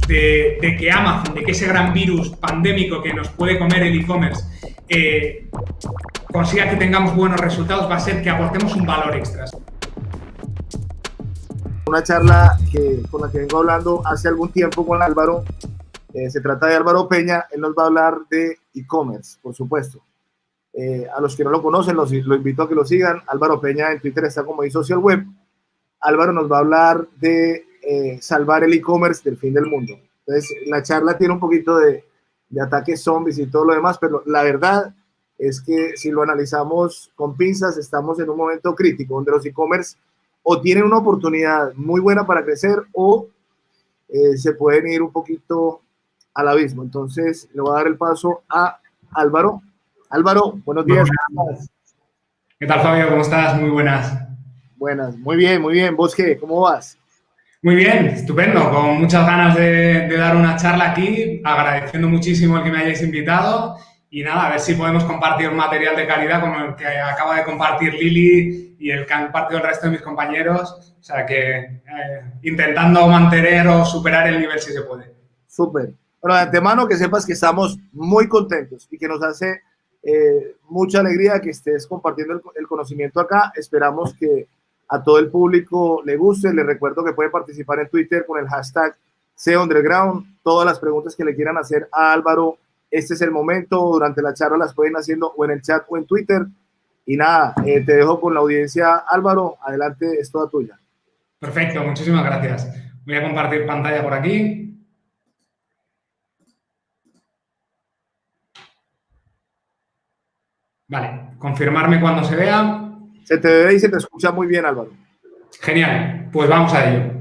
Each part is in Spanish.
de que Amazon, de que ese gran virus pandémico que nos puede comer el e-commerce consiga que tengamos buenos resultados, va a ser que aportemos un valor extra. Una charla con la que vengo hablando hace algún tiempo con Álvaro. Se trata de Álvaro Peña. Él nos va a hablar de e-commerce, por supuesto. A los que no lo conocen, los invito a que lo sigan. Álvaro Peña en Twitter está como eSocial Web. Álvaro nos va a hablar de salvar el e-commerce del fin del mundo. Entonces, la charla tiene un poquito de ataques zombies y todo lo demás, pero la verdad es que si lo analizamos con pinzas, estamos en un momento crítico donde los e-commerce o tienen una oportunidad muy buena para crecer o se pueden ir un poquito al abismo. Entonces, le voy a dar el paso a Álvaro. Álvaro, buenos días. ¿Qué tal, Fabio? ¿Cómo estás? Muy buenas. Buenas, muy bien, muy bien. ¿Vos qué? ¿Cómo vas? Muy bien, estupendo. Con muchas ganas de dar una charla aquí, agradeciendo muchísimo el que me hayáis invitado y nada, a ver si podemos compartir material de calidad como el que acaba de compartir Lili y el que han compartido el resto de mis compañeros. O sea que intentando mantener o superar el nivel si se puede. Súper. Bueno, de antemano que sepas que estamos muy contentos y que nos hace mucha alegría que estés compartiendo el conocimiento acá. Esperamos que a todo el público le guste. Les recuerdo que pueden participar en Twitter con el hashtag SEO Underground. Todas las preguntas que le quieran hacer a Álvaro, este es el momento. Durante la charla las pueden haciendo o en el chat o en Twitter. Y nada, te dejo con la audiencia. Álvaro, adelante, es toda tuya. Perfecto, muchísimas gracias. Voy a compartir pantalla por aquí. Vale, confirmarme cuando se vea. Se te ve y se te escucha muy bien, Álvaro. Genial, pues vamos a ello.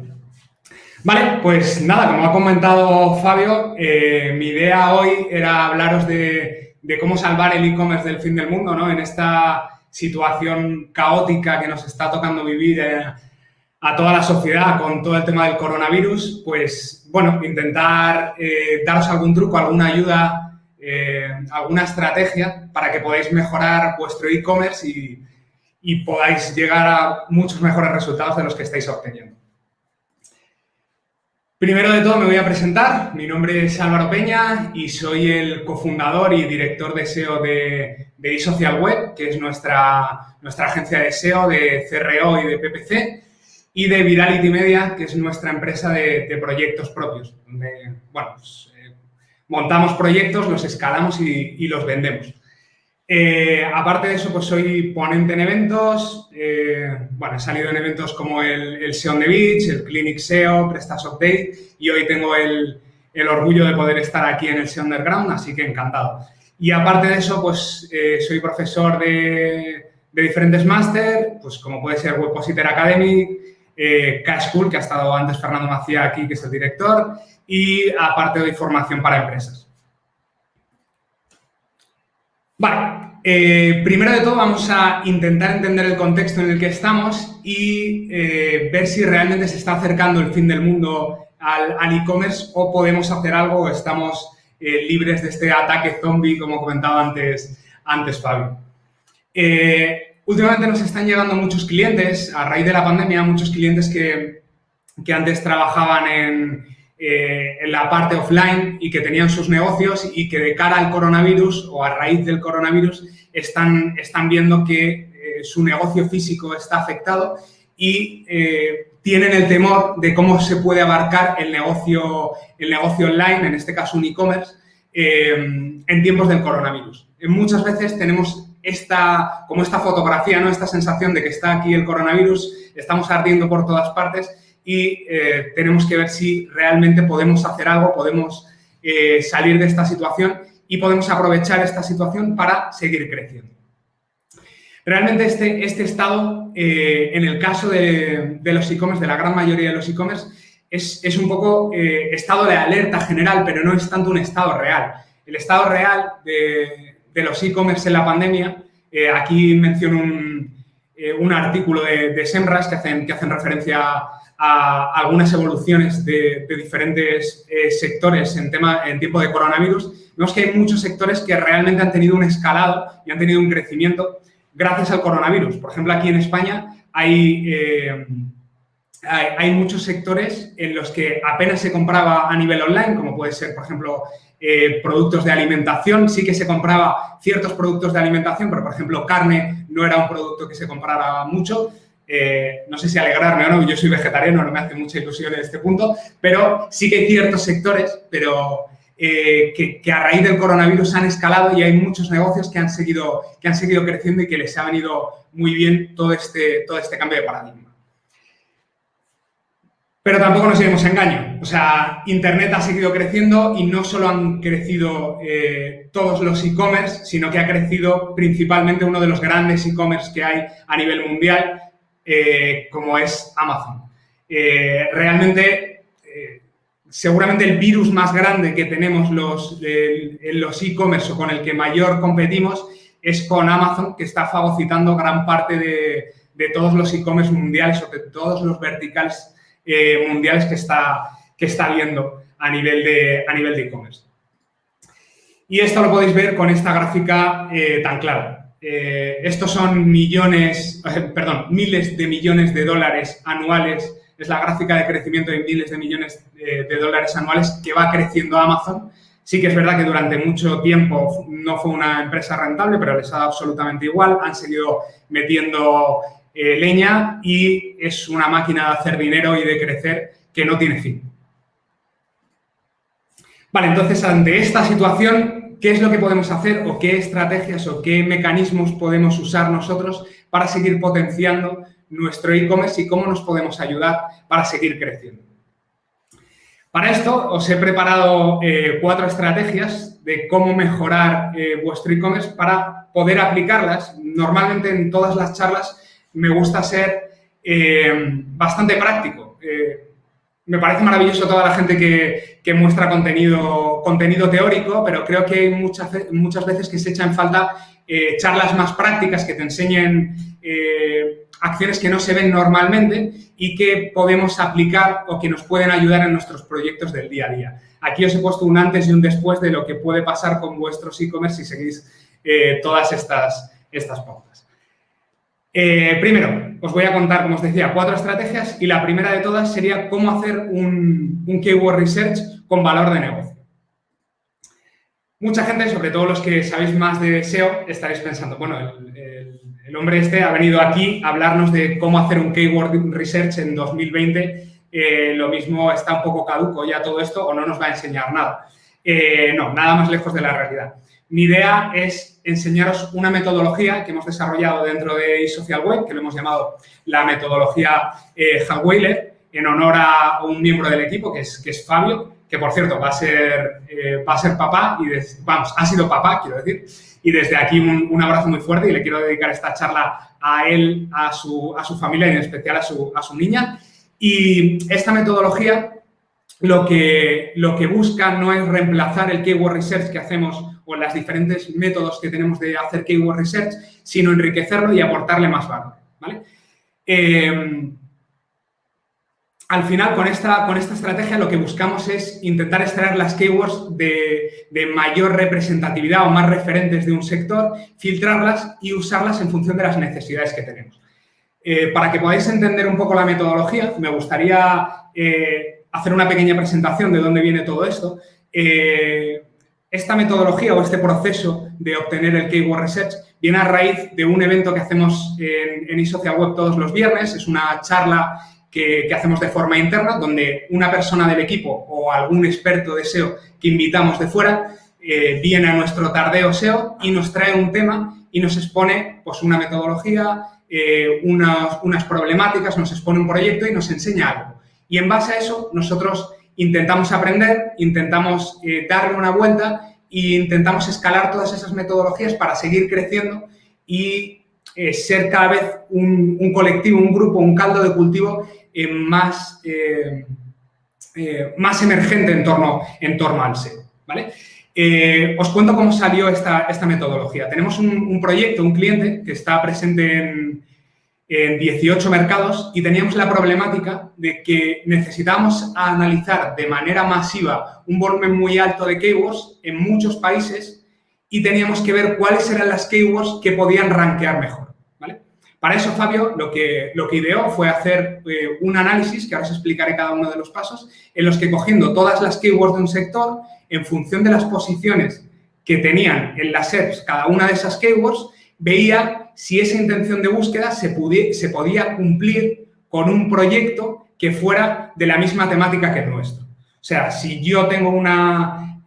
Vale, pues nada, como ha comentado Fabio, mi idea hoy era hablaros de cómo salvar el e-commerce del fin del mundo, ¿no? En esta situación caótica que nos está tocando vivir a toda la sociedad con todo el tema del coronavirus, pues bueno, intentar daros algún truco, alguna ayuda, alguna estrategia para que podáis mejorar vuestro e-commerce y podáis llegar a muchos mejores resultados de los que estáis obteniendo. Primero de todo me voy a presentar. Mi nombre es Álvaro Peña y soy el cofundador y director de SEO de eSocial Web, que es nuestra agencia de SEO, de CRO y de PPC, y de Virality Media, que es nuestra empresa de proyectos propios, donde bueno, pues, montamos proyectos, los escalamos y los vendemos. Aparte de eso, pues soy ponente en eventos. Bueno, he salido en eventos como el SEO on the Beach, el Clinic SEO, Prestas Update y hoy tengo el orgullo de poder estar aquí en el SEO Underground, así que encantado. Y aparte de eso, pues soy profesor de diferentes máster, pues como puede ser Webpositor Academy, K-School, que ha estado antes Fernando Macía aquí, que es el director, y aparte doy formación para empresas. Vale, primero de todo vamos a intentar entender el contexto en el que estamos y ver si realmente se está acercando el fin del mundo al e-commerce o podemos hacer algo o estamos libres de este ataque zombie, como comentaba antes Fabio. Últimamente nos están llegando muchos clientes, a raíz de la pandemia, muchos clientes que antes trabajaban en la parte offline y que tenían sus negocios y que de cara al coronavirus o a raíz del coronavirus están viendo que su negocio físico está afectado y tienen el temor de cómo se puede abarcar el negocio online, en este caso un e-commerce, en tiempos del coronavirus. Muchas veces tenemos esta fotografía, ¿no? Esta sensación de que está aquí el coronavirus, estamos ardiendo por todas partes y tenemos que ver si realmente podemos hacer algo, podemos salir de esta situación y podemos aprovechar esta situación para seguir creciendo. Realmente este estado, en el caso de los e-commerce, de la gran mayoría de los e-commerce, es un poco estado de alerta general, pero no es tanto un estado real. El estado real de los e-commerce en la pandemia, aquí menciono un artículo de SEMrush que hacen referencia algunas evoluciones de diferentes sectores en tiempo de coronavirus, vemos que hay muchos sectores que realmente han tenido un escalado y han tenido un crecimiento gracias al coronavirus. Por ejemplo, aquí en España hay muchos sectores en los que apenas se compraba a nivel online, como puede ser, por ejemplo, productos de alimentación. Sí que se compraba ciertos productos de alimentación, pero, por ejemplo, carne no era un producto que se comprara mucho. No sé si alegrarme o no, yo soy vegetariano, no me hace mucha ilusión en este punto, pero sí que hay ciertos sectores que a raíz del coronavirus han escalado y hay muchos negocios que han seguido creciendo y que les ha venido muy bien todo este cambio de paradigma. Pero tampoco nos llevemos a engaño. O sea, Internet ha seguido creciendo y no solo han crecido todos los e-commerce, sino que ha crecido principalmente uno de los grandes e-commerce que hay a nivel mundial, como es Amazon. Realmente, seguramente el virus más grande que tenemos en los e-commerce o con el que mayor competimos es con Amazon, que está fagocitando gran parte de todos los e-commerce mundiales o de todos los verticales mundiales que está habiendo a nivel de e-commerce. Y esto lo podéis ver con esta gráfica tan clara. Estos son miles de millones de dólares anuales. Es la gráfica de crecimiento de miles de millones de dólares anuales que va creciendo Amazon. Sí que es verdad que durante mucho tiempo no fue una empresa rentable, pero les ha dado absolutamente igual. Han seguido metiendo leña y es una máquina de hacer dinero y de crecer que no tiene fin. Vale, entonces, ante esta situación, ¿qué es lo que podemos hacer o qué estrategias o qué mecanismos podemos usar nosotros para seguir potenciando nuestro e-commerce y cómo nos podemos ayudar para seguir creciendo? Para esto os he preparado 4 estrategias de cómo mejorar vuestro e-commerce para poder aplicarlas. Normalmente en todas las charlas me gusta ser bastante práctico. Me parece maravilloso toda la gente que muestra contenido teórico, pero creo que hay muchas veces que se echa en falta charlas más prácticas que te enseñen acciones que no se ven normalmente y que podemos aplicar o que nos pueden ayudar en nuestros proyectos del día a día. Aquí os he puesto un antes y un después de lo que puede pasar con vuestros e-commerce si seguís todas estas pautas. Primero, os voy a contar, como os decía, 4 estrategias y la primera de todas sería cómo hacer un keyword research con valor de negocio. Mucha gente, sobre todo los que sabéis más de SEO, estaréis pensando, bueno, el hombre este ha venido aquí a hablarnos de cómo hacer un keyword research en 2020. Lo mismo está un poco caduco ya todo esto o no nos va a enseñar nada. No, nada más lejos de la realidad. Mi idea es enseñaros una metodología que hemos desarrollado dentro de eSocialWeb, que lo hemos llamado la metodología Hallweiler, en honor a un miembro del equipo, que es Fabio, que, por cierto, va a ser papá, ha sido papá, quiero decir, y desde aquí un abrazo muy fuerte y le quiero dedicar esta charla a él, a su familia y en especial a su niña. Y esta metodología lo que busca no es reemplazar el keyword research que hacemos o las diferentes métodos que tenemos de hacer keyword research, sino enriquecerlo y aportarle más valor, ¿vale? Al final, con esta estrategia, lo que buscamos es intentar extraer las keywords de mayor representatividad o más referentes de un sector, filtrarlas y usarlas en función de las necesidades que tenemos. Para que podáis entender un poco la metodología, me gustaría hacer una pequeña presentación de dónde viene todo esto. Esta metodología o este proceso de obtener el keyword research viene a raíz de un evento que hacemos en eSocialWeb todos los viernes. Es una charla que hacemos de forma interna, donde una persona del equipo o algún experto de SEO que invitamos de fuera viene a nuestro tardeo SEO y nos trae un tema y nos expone pues, una metodología, unas problemáticas, nos expone un proyecto y nos enseña algo. Y en base a eso, nosotros intentamos aprender, intentamos darle una vuelta e intentamos escalar todas esas metodologías para seguir creciendo y ser cada vez un colectivo, un grupo, un caldo de cultivo más emergente en torno al SEO, ¿vale? Os cuento cómo salió esta metodología. Tenemos un proyecto, un cliente que está presente en 18 mercados y teníamos la problemática de que necesitábamos analizar de manera masiva un volumen muy alto de keywords en muchos países y teníamos que ver cuáles eran las keywords que podían rankear mejor, ¿vale? Para eso, Fabio lo que ideó fue hacer un análisis, que ahora os explicaré cada uno de los pasos, en los que cogiendo todas las keywords de un sector, en función de las posiciones que tenían en las SERPs cada una de esas keywords, veía si esa intención de búsqueda se podía cumplir con un proyecto que fuera de la misma temática que el nuestro. O sea, si yo tengo una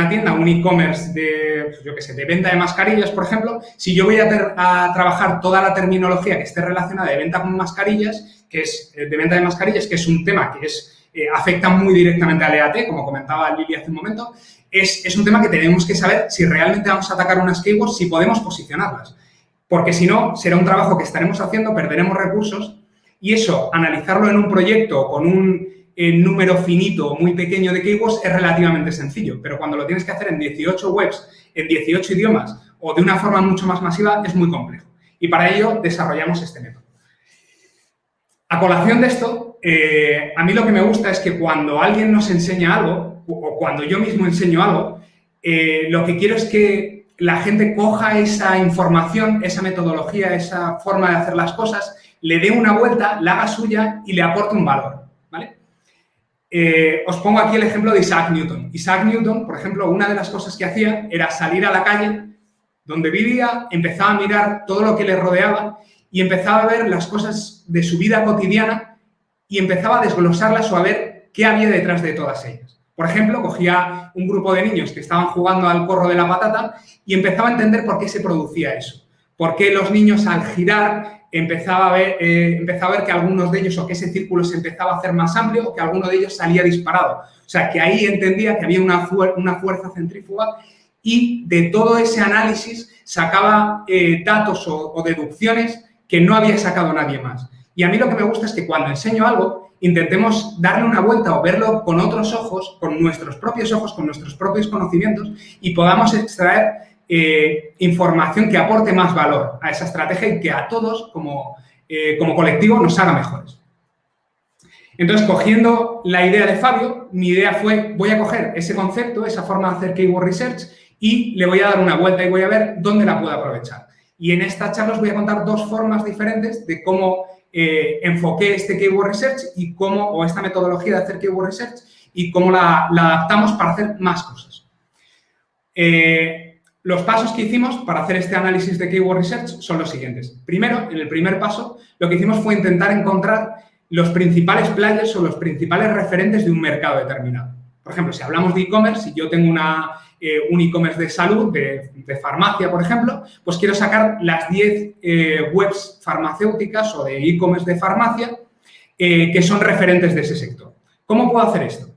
tienda, un e-commerce de, yo qué sé, de venta de mascarillas, por ejemplo, si yo voy a trabajar toda la terminología que esté relacionada de venta con mascarillas, que es de venta de mascarillas, que es un tema que afecta muy directamente al EAT, como comentaba Lili hace un momento, es un tema que tenemos que saber si realmente vamos a atacar unas keywords, si podemos posicionarlas. Porque si no, será un trabajo que estaremos haciendo, perderemos recursos y eso, analizarlo en un proyecto con un número finito muy pequeño de keywords es relativamente sencillo. Pero cuando lo tienes que hacer en 18 webs, en 18 idiomas o de una forma mucho más masiva, es muy complejo. Y para ello desarrollamos este método. A colación de esto, a mí lo que me gusta es que cuando alguien nos enseña algo o cuando yo mismo enseño algo, lo que quiero es que la gente coja esa información, esa metodología, esa forma de hacer las cosas, le dé una vuelta, la haga suya y le aporte un valor, ¿vale? Os pongo aquí el ejemplo de Isaac Newton. Isaac Newton, por ejemplo, una de las cosas que hacía era salir a la calle donde vivía, empezaba a mirar todo lo que le rodeaba y empezaba a ver las cosas de su vida cotidiana y empezaba a desglosarlas o a ver qué había detrás de todas ellas. Por ejemplo, cogía un grupo de niños que estaban jugando al corro de la patata y empezaba a entender por qué se producía eso. Por qué los niños al girar empezaba a ver que algunos de ellos o que ese círculo se empezaba a hacer más amplio o que alguno de ellos salía disparado. O sea, que ahí entendía que había una fuerza centrífuga y de todo ese análisis sacaba datos o deducciones que no había sacado nadie más. Y a mí lo que me gusta es que cuando enseño algo, intentemos darle una vuelta o verlo con otros ojos, con nuestros propios ojos, con nuestros propios conocimientos y podamos extraer información que aporte más valor a esa estrategia y que a todos, como colectivo, nos haga mejores. Entonces, cogiendo la idea de Fabio, mi idea fue, voy a coger ese concepto, esa forma de hacer keyword research y le voy a dar una vuelta y voy a ver dónde la puedo aprovechar. Y en esta charla os voy a contar dos formas diferentes de cómo enfoqué este keyword research y cómo, o esta metodología de hacer keyword research y cómo la adaptamos para hacer más cosas. Los pasos que hicimos para hacer este análisis de keyword research son los siguientes. Primero, en el primer paso, lo que hicimos fue intentar encontrar los principales players o los principales referentes de un mercado determinado. Por ejemplo, si hablamos de e-commerce, si yo tengo un e-commerce de salud, de farmacia, por ejemplo, pues quiero sacar las 10 webs farmacéuticas o de e-commerce de farmacia que son referentes de ese sector. ¿Cómo puedo hacer esto?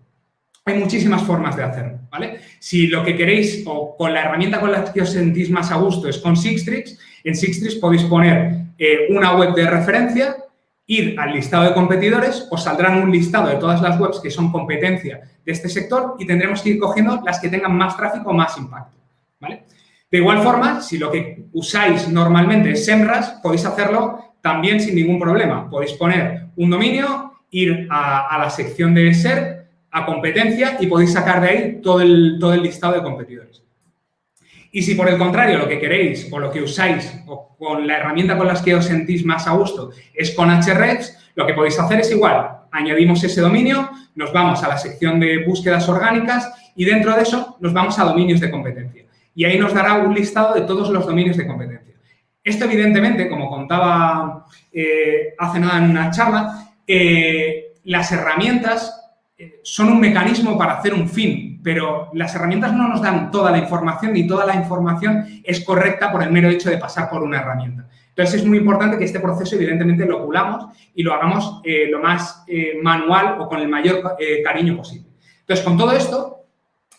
Hay muchísimas formas de hacerlo, ¿vale? Si lo que queréis o con la herramienta con la que os sentís más a gusto es con Sixtrix, en Sixtrix podéis poner una web de referencia, ir al listado de competidores, os saldrán un listado de todas las webs que son competencia de este sector y tendremos que ir cogiendo las que tengan más tráfico o más impacto, ¿vale? De igual forma, si lo que usáis normalmente es SEMrush, podéis hacerlo también sin ningún problema. Podéis poner un dominio, ir a la sección de SERP, a competencia y podéis sacar de ahí todo el listado de competidores. Y si por el contrario lo que queréis o lo que usáis o con la herramienta con las que os sentís más a gusto es con Ahrefs, lo que podéis hacer es igual. Añadimos ese dominio, nos vamos a la sección de búsquedas orgánicas y dentro de eso nos vamos a dominios de competencia. Y ahí nos dará un listado de todos los dominios de competencia. Esto, evidentemente, como contaba hace nada en una charla, las herramientas son un mecanismo para hacer un fin, pero las herramientas no nos dan toda la información ni toda la información es correcta por el mero hecho de pasar por una herramienta. Entonces, es muy importante que este proceso, evidentemente, lo pulamos y lo hagamos lo más manual o con el mayor cariño posible. Entonces, con todo esto,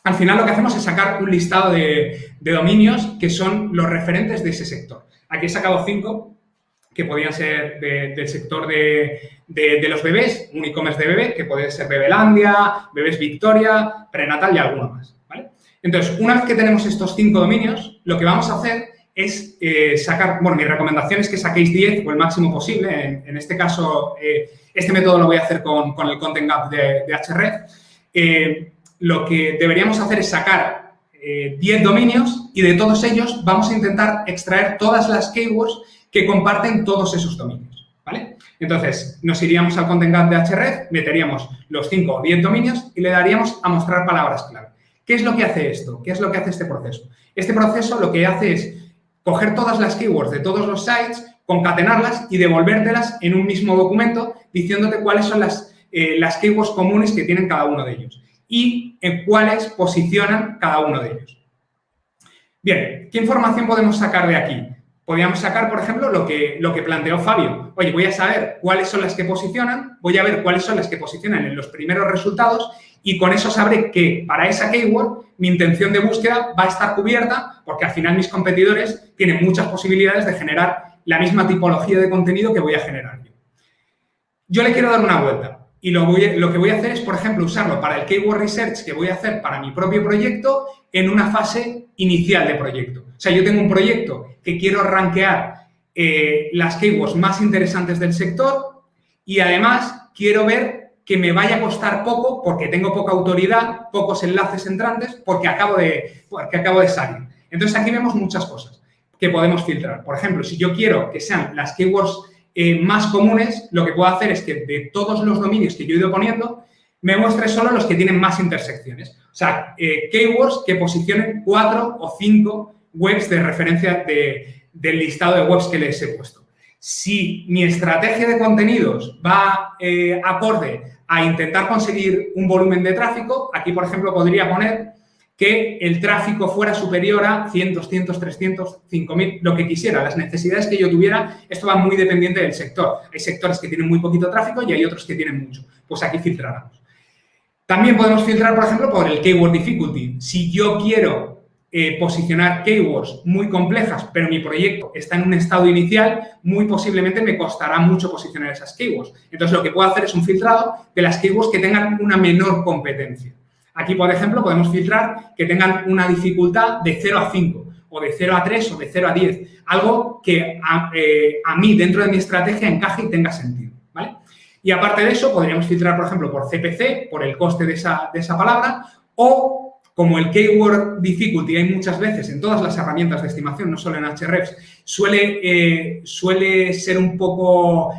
al final lo que hacemos es sacar un listado de dominios que son los referentes de ese sector. Aquí he sacado 5 que podían ser del sector de los bebés, un e-commerce de bebé, que puede ser Bebelandia, Bebés Victoria, Prenatal y alguno más, ¿vale? Entonces, una vez que tenemos estos 5 dominios, lo que vamos a hacer es sacar, bueno, mi recomendación es que saquéis 10 o el máximo posible. En este caso, este método lo voy a hacer con el Content Gap de Ahrefs. Lo que deberíamos hacer es sacar 10 dominios y de todos ellos vamos a intentar extraer todas las keywords que comparten todos esos dominios, ¿vale? Entonces, nos iríamos al Content Gap de Ahrefs, meteríamos los 5 o 10 dominios y le daríamos a mostrar palabras clave. ¿Qué es lo que hace esto? ¿Qué es lo que hace este proceso? Este proceso lo que hace es coger todas las keywords de todos los sites, concatenarlas y devolvértelas en un mismo documento diciéndote cuáles son las keywords comunes que tienen cada uno de ellos y en cuáles posicionan cada uno de ellos. Bien, ¿qué información podemos sacar de aquí? Podríamos sacar, por ejemplo, lo que planteó Fabio. Oye, voy a saber cuáles son las que posicionan, voy a ver cuáles son las que posicionan en los primeros resultados y con eso sabré que para esa keyword mi intención de búsqueda va a estar cubierta porque al final mis competidores tienen muchas posibilidades de generar la misma tipología de contenido que voy a generar yo. Yo le quiero dar una vuelta y lo que voy a hacer es, por ejemplo, usarlo para el keyword research que voy a hacer para mi propio proyecto en una fase inicial de proyecto. O sea, yo tengo un proyecto que quiero rankear las keywords más interesantes del sector y además quiero ver que me vaya a costar poco porque tengo poca autoridad, pocos enlaces entrantes, porque acabo de salir. Entonces, aquí vemos muchas cosas que podemos filtrar. Por ejemplo, si yo quiero que sean las keywords más comunes, lo que puedo hacer es que de todos los dominios que yo he ido poniendo, me muestre solo los que tienen más intersecciones. O sea, keywords que posicionen 4 o 5 webs de referencia del listado de webs que les he puesto. Si mi estrategia de contenidos va acorde a intentar conseguir un volumen de tráfico, aquí, por ejemplo, podría poner que el tráfico fuera superior a 100, 200, 300, 5.000, lo que quisiera, las necesidades que yo tuviera. Esto va muy dependiente del sector. Hay sectores que tienen muy poquito tráfico y hay otros que tienen mucho. Pues aquí filtráramos. También podemos filtrar, por ejemplo, por el keyword difficulty. Si yo quiero posicionar keywords muy complejas, pero mi proyecto está en un estado inicial, muy posiblemente me costará mucho posicionar esas keywords. Entonces, lo que puedo hacer es un filtrado de las keywords que tengan una menor competencia. Aquí, por ejemplo, podemos filtrar que tengan una dificultad de 0 a 5, o de 0 a 3, o de 0 a 10. Algo que a mí, dentro de mi estrategia, encaje y tenga sentido, ¿vale? Y aparte de eso, podríamos filtrar, por ejemplo, por CPC, por el coste de esa palabra, o como el keyword difficulty hay muchas veces en todas las herramientas de estimación, no solo en Ahrefs, suele ser un poco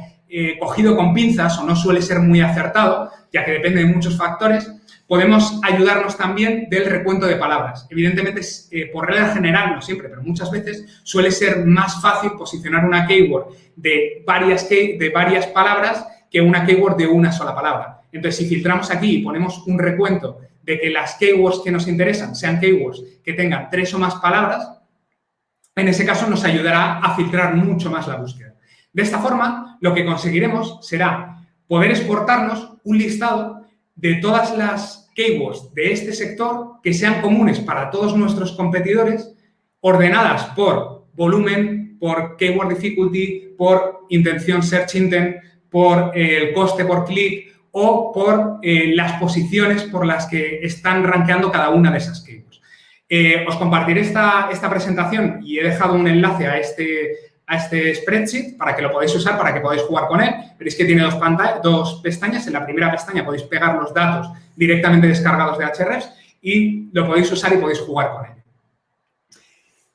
cogido con pinzas o no suele ser muy acertado, ya que depende de muchos factores. Podemos ayudarnos también del recuento de palabras. Evidentemente, por regla general, no siempre, pero muchas veces, suele ser más fácil posicionar una keyword de varias palabras que una keyword de una sola palabra. Entonces, si filtramos aquí y ponemos un recuento de que las keywords que nos interesan sean keywords que tengan 3 o más palabras, en ese caso nos ayudará a filtrar mucho más la búsqueda. De esta forma, lo que conseguiremos será poder exportarnos un listado de todas las keywords de este sector que sean comunes para todos nuestros competidores, ordenadas por volumen, por keyword difficulty, por intención search intent, por el coste por clic o por las posiciones por las que están rankeando cada una de esas keywords. Os compartiré esta presentación y he dejado un enlace a este spreadsheet para que lo podáis usar, para que podáis jugar con él. Veréis que tiene dos pestañas. En la primera pestaña podéis pegar los datos directamente descargados de Ahrefs y lo podéis usar y podéis jugar con él.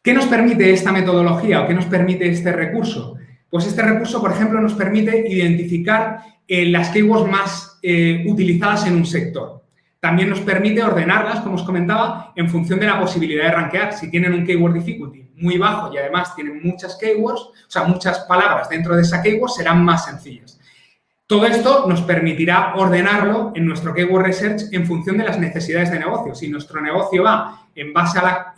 ¿Qué nos permite esta metodología o qué nos permite este recurso? Pues este recurso, por ejemplo, nos permite identificar las keywords más utilizadas en un sector. También nos permite ordenarlas, como os comentaba, en función de la posibilidad de rankear. Si tienen un keyword difficulty muy bajo y además tienen muchas keywords, o sea, muchas palabras dentro de esa keyword, serán más sencillas. Todo esto nos permitirá ordenarlo en nuestro keyword research en función de las necesidades de negocio. Si nuestro negocio va en base a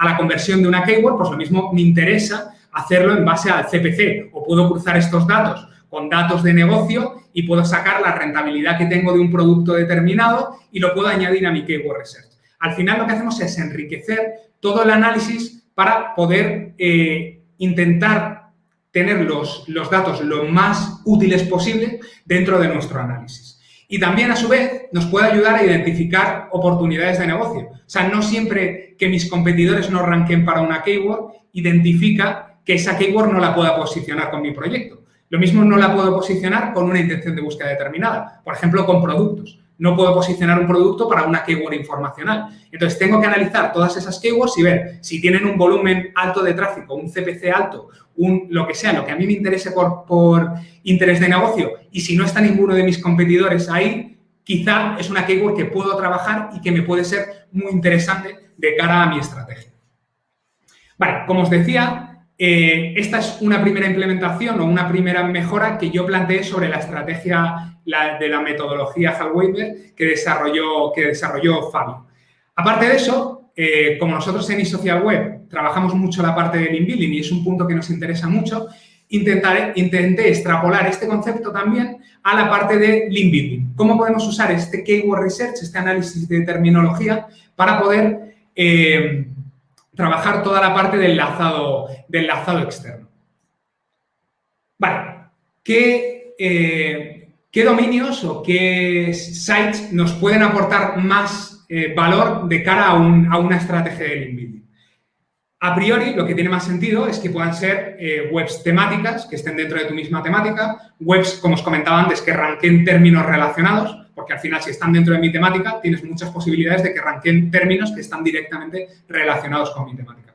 la conversión de una keyword, pues lo mismo me interesa hacerlo en base al CPC o puedo cruzar estos datos con datos de negocio y puedo sacar la rentabilidad que tengo de un producto determinado y lo puedo añadir a mi keyword research. Al final lo que hacemos es enriquecer todo el análisis para poder intentar tener los datos lo más útiles posible dentro de nuestro análisis. Y también, a su vez, nos puede ayudar a identificar oportunidades de negocio. O sea, no siempre que mis competidores no ranquen para una keyword, identifica que esa keyword no la pueda posicionar con mi proyecto. Lo mismo no la puedo posicionar con una intención de búsqueda determinada. Por ejemplo, con productos. No puedo posicionar un producto para una keyword informacional. Entonces, tengo que analizar todas esas keywords y ver si tienen un volumen alto de tráfico, un CPC alto, lo que sea, lo que a mí me interese por interés de negocio, y si no está ninguno de mis competidores ahí, quizá es una keyword que puedo trabajar y que me puede ser muy interesante de cara a mi estrategia. Vale, como os decía, esta es una primera implementación o una primera mejora que yo planteé sobre la estrategia de la metodología Hallweiber que desarrolló Fabio. Aparte de eso, como nosotros en eSocial Web trabajamos mucho la parte del link building y es un punto que nos interesa mucho, intenté extrapolar este concepto también a la parte de link building. ¿Cómo podemos usar este keyword research, este análisis de terminología, para poder trabajar toda la parte del enlazado externo? Vale, ¿qué dominios o qué sites nos pueden aportar más valor de cara a una estrategia de link building? A priori, lo que tiene más sentido es que puedan ser webs temáticas, que estén dentro de tu misma temática, webs, como os comentaba antes, que ranquen términos relacionados, porque al final, si están dentro de mi temática, tienes muchas posibilidades de que ranquen términos que están directamente relacionados con mi temática.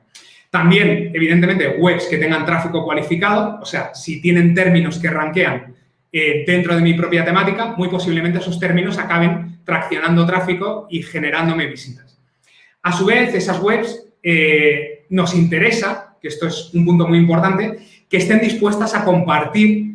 También, evidentemente, webs que tengan tráfico cualificado, o sea, si tienen términos que ranquean dentro de mi propia temática, muy posiblemente esos términos acaben traccionando tráfico y generándome visitas. A su vez, esas webs nos interesa, que esto es un punto muy importante, que estén dispuestas a compartir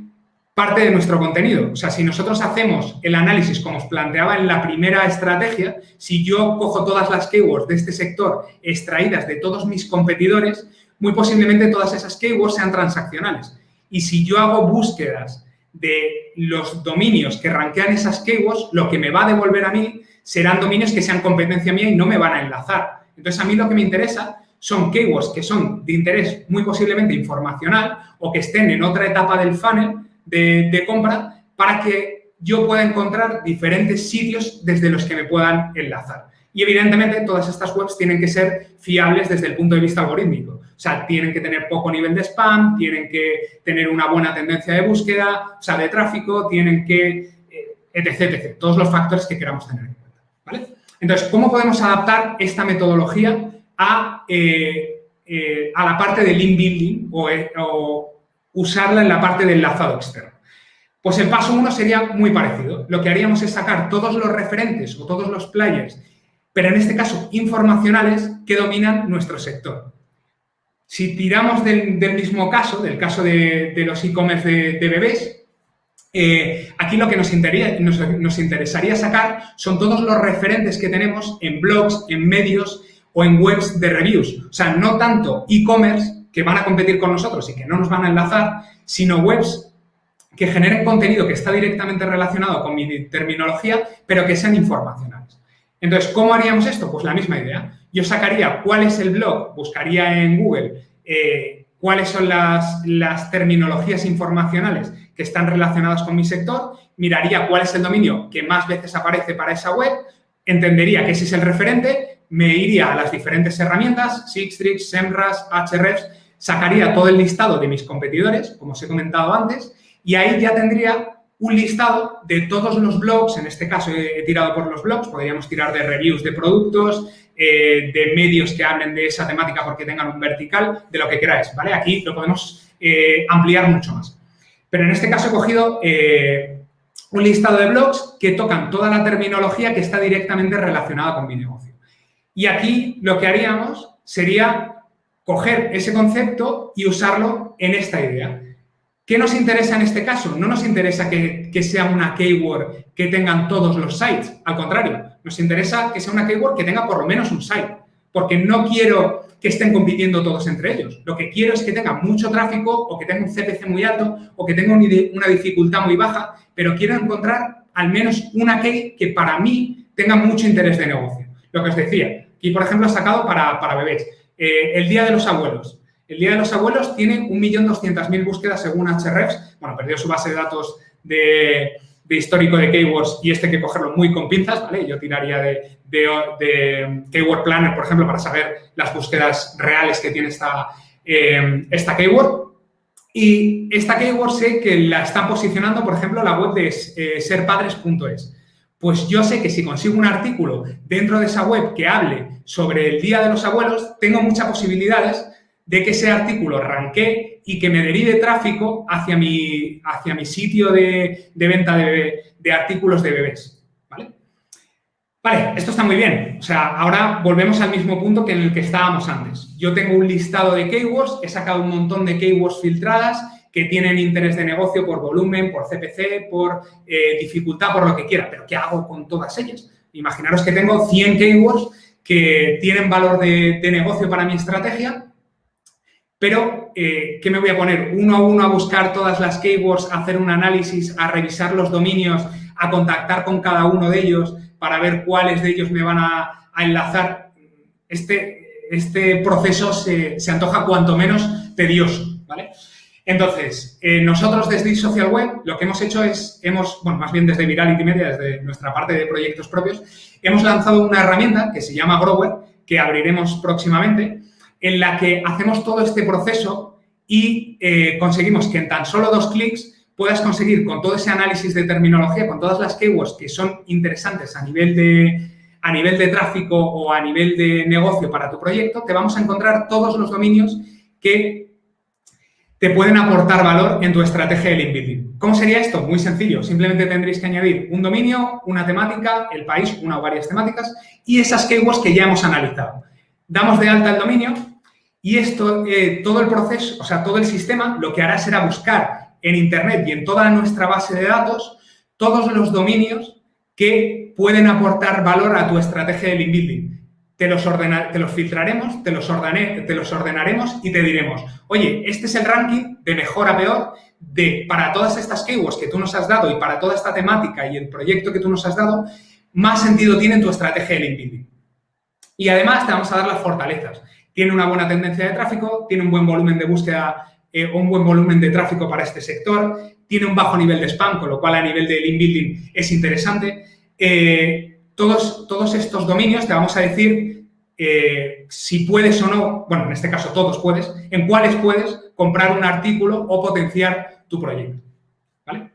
parte de nuestro contenido. O sea, si nosotros hacemos el análisis, como os planteaba en la primera estrategia, si yo cojo todas las keywords de este sector extraídas de todos mis competidores, muy posiblemente todas esas keywords sean transaccionales. Y si yo hago búsquedas de los dominios que rankean esas keywords, lo que me va a devolver a mí serán dominios que sean competencia mía y no me van a enlazar. Entonces, a mí lo que me interesa son keywords que son de interés muy posiblemente informacional o que estén en otra etapa del funnel de compra para que yo pueda encontrar diferentes sitios desde los que me puedan enlazar. Y, evidentemente, todas estas webs tienen que ser fiables desde el punto de vista algorítmico. O sea, tienen que tener poco nivel de spam, tienen que tener una buena tendencia de búsqueda, o sea, de tráfico, tienen que, etc., etc. Todos los factores que queramos tener en cuenta, ¿vale? Entonces, ¿cómo podemos adaptar esta metodología a la parte de link building o usarla en la parte de enlazado externo? Pues el paso 1 sería muy parecido. Lo que haríamos es sacar todos los referentes o todos los players, pero en este caso informacionales, que dominan nuestro sector. Si tiramos del mismo caso, del caso de los e-commerce de bebés, aquí lo que nos interesaría sacar son todos los referentes que tenemos en blogs, en medios o en webs de reviews. O sea, no tanto e-commerce que van a competir con nosotros y que no nos van a enlazar, sino webs que generen contenido que está directamente relacionado con mi terminología, pero que sean informacionales. Entonces, ¿cómo haríamos esto? Pues la misma idea. Yo sacaría cuál es el blog, buscaría en Google cuáles son las terminologías informacionales que están relacionadas con mi sector, miraría cuál es el dominio que más veces aparece para esa web, entendería que ese es el referente, me iría a las diferentes herramientas, Sistrix, Semrush, Ahrefs, sacaría todo el listado de mis competidores, como os he comentado antes, y ahí ya tendría un listado de todos los blogs, en este caso he tirado por los blogs, podríamos tirar de reviews de productos, de medios que hablen de esa temática porque tengan un vertical, de lo que queráis, ¿vale? Aquí lo podemos ampliar mucho más. Pero en este caso he cogido un listado de blogs que tocan toda la terminología que está directamente relacionada con mi negocio. Y aquí lo que haríamos sería coger ese concepto y usarlo en esta idea. ¿Qué nos interesa en este caso? No nos interesa que sea una keyword que tengan todos los sites. Al contrario, nos interesa que sea una keyword que tenga por lo menos un site. Porque no quiero que estén compitiendo todos entre ellos. Lo que quiero es que tenga mucho tráfico o que tenga un CPC muy alto o que tenga una dificultad muy baja, pero quiero encontrar al menos una key que para mí tenga mucho interés de negocio. Lo que os decía, aquí por ejemplo he sacado para bebés. El Día de los Abuelos. El Día de los Abuelos tiene 1.200.000 búsquedas según Ahrefs. Bueno, perdió su base de datos de histórico de keywords y este hay que cogerlo muy con pinzas, ¿vale? Yo tiraría de Keyword Planner, por ejemplo, para saber las búsquedas reales que tiene esta keyword. Y esta keyword sé que la están posicionando, por ejemplo, la web de serpadres.es. Pues yo sé que si consigo un artículo dentro de esa web que hable sobre el Día de los Abuelos, tengo muchas posibilidades de que ese artículo ranquee y que me derive tráfico hacia mi sitio de venta de artículos de bebés, ¿vale? Vale, esto está muy bien. O sea, ahora volvemos al mismo punto que en el que estábamos antes. Yo tengo un listado de keywords, he sacado un montón de keywords filtradas que tienen interés de negocio por volumen, por CPC, por dificultad, por lo que quiera. Pero ¿qué hago con todas ellas? Imaginaros que tengo 100 keywords que tienen valor de negocio para mi estrategia, pero ¿qué me voy a poner? Uno a uno a buscar todas las keywords, a hacer un análisis, a revisar los dominios, a contactar con cada uno de ellos para ver cuáles de ellos me van a enlazar. Este proceso se antoja cuanto menos tedioso, ¿vale? Entonces, nosotros desde Social Web lo que hemos hecho es, bueno, más bien desde Virality Media, desde nuestra parte de proyectos propios, hemos lanzado una herramienta que se llama Grower, que abriremos próximamente, en la que hacemos todo este proceso y conseguimos que en tan solo 2 clics puedas conseguir con todo ese análisis de terminología, con todas las keywords que son interesantes a nivel de tráfico o a nivel de negocio para tu proyecto, te vamos a encontrar todos los dominios que te pueden aportar valor en tu estrategia de link building. ¿Cómo sería esto? Muy sencillo. Simplemente tendréis que añadir un dominio, una temática, el país, una o varias temáticas y esas keywords que ya hemos analizado. Damos de alta el dominio y esto, todo el proceso, o sea, todo el sistema, lo que hará será buscar en Internet y en toda nuestra base de datos todos los dominios que pueden aportar valor a tu estrategia de link building. Te los filtraremos, te los ordenaremos y te diremos, oye, este es el ranking de mejor a peor para todas estas keywords que tú nos has dado y para toda esta temática y el proyecto que tú nos has dado, más sentido tiene en tu estrategia de link building. Y además te vamos a dar las fortalezas. Tiene una buena tendencia de tráfico, tiene un buen volumen de búsqueda o un buen volumen de tráfico para este sector, tiene un bajo nivel de spam, con lo cual a nivel de link building es interesante. Todos estos dominios te vamos a decir si puedes o no, bueno, en este caso todos puedes, en cuáles puedes comprar un artículo o potenciar tu proyecto, ¿vale?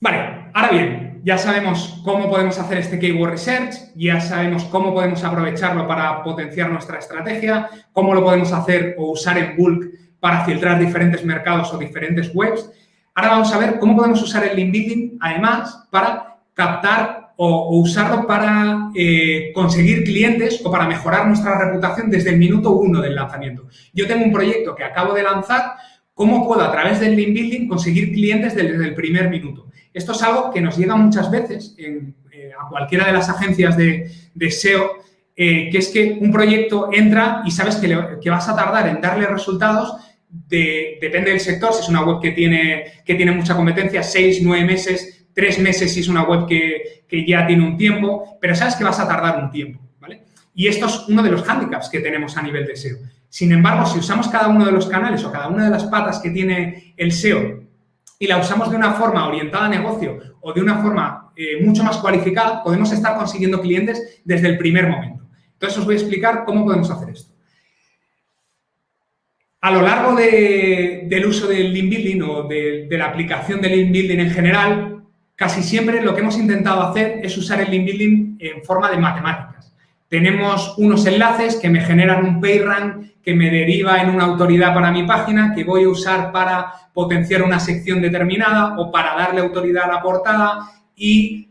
Vale, ahora bien, ya sabemos cómo podemos hacer este keyword research, ya sabemos cómo podemos aprovecharlo para potenciar nuestra estrategia, cómo lo podemos hacer o usar en bulk para filtrar diferentes mercados o diferentes webs. Ahora vamos a ver cómo podemos usar el link building, además, para captar o usarlo para conseguir clientes o para mejorar nuestra reputación desde el minuto 1 del lanzamiento. Yo tengo un proyecto que acabo de lanzar, ¿cómo puedo a través del link building conseguir clientes desde el primer minuto? Esto es algo que nos llega muchas veces a cualquiera de las agencias de SEO, que es que un proyecto entra y sabes que vas a tardar en darle resultados, depende del sector, si es una web que tiene mucha competencia, 6, 9 meses, 3 meses si es una web que ya tiene un tiempo, pero sabes que vas a tardar un tiempo, ¿vale? Y esto es uno de los hándicaps que tenemos a nivel de SEO. Sin embargo, si usamos cada uno de los canales o cada una de las patas que tiene el SEO y la usamos de una forma orientada a negocio o de una forma mucho más cualificada, podemos estar consiguiendo clientes desde el primer momento. Entonces, os voy a explicar cómo podemos hacer esto. A lo largo del uso del link building o de la aplicación del link building en general, casi siempre lo que hemos intentado hacer es usar el link building en forma de matemáticas. Tenemos unos enlaces que me generan un PageRank que me deriva en una autoridad para mi página que voy a usar para potenciar una sección determinada o para darle autoridad a la portada y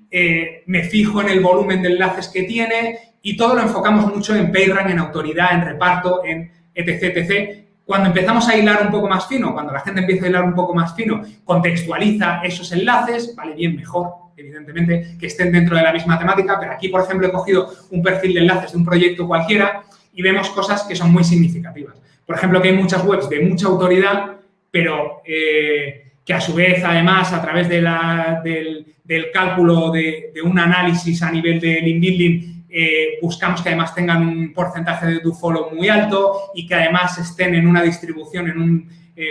me fijo en el volumen de enlaces que tiene y todo lo enfocamos mucho en PageRank, en autoridad, en reparto, en etc, etc. Cuando empezamos a hilar un poco más fino, cuando la gente empieza a hilar un poco más fino, contextualiza esos enlaces, vale bien, mejor, evidentemente, que estén dentro de la misma temática, pero aquí, por ejemplo, he cogido un perfil de enlaces de un proyecto cualquiera y vemos cosas que son muy significativas. Por ejemplo, que hay muchas webs de mucha autoridad, pero que a su vez, además, a través del cálculo de un análisis a nivel de link building, buscamos que además tengan un porcentaje de dofollow muy alto y que además estén en una distribución,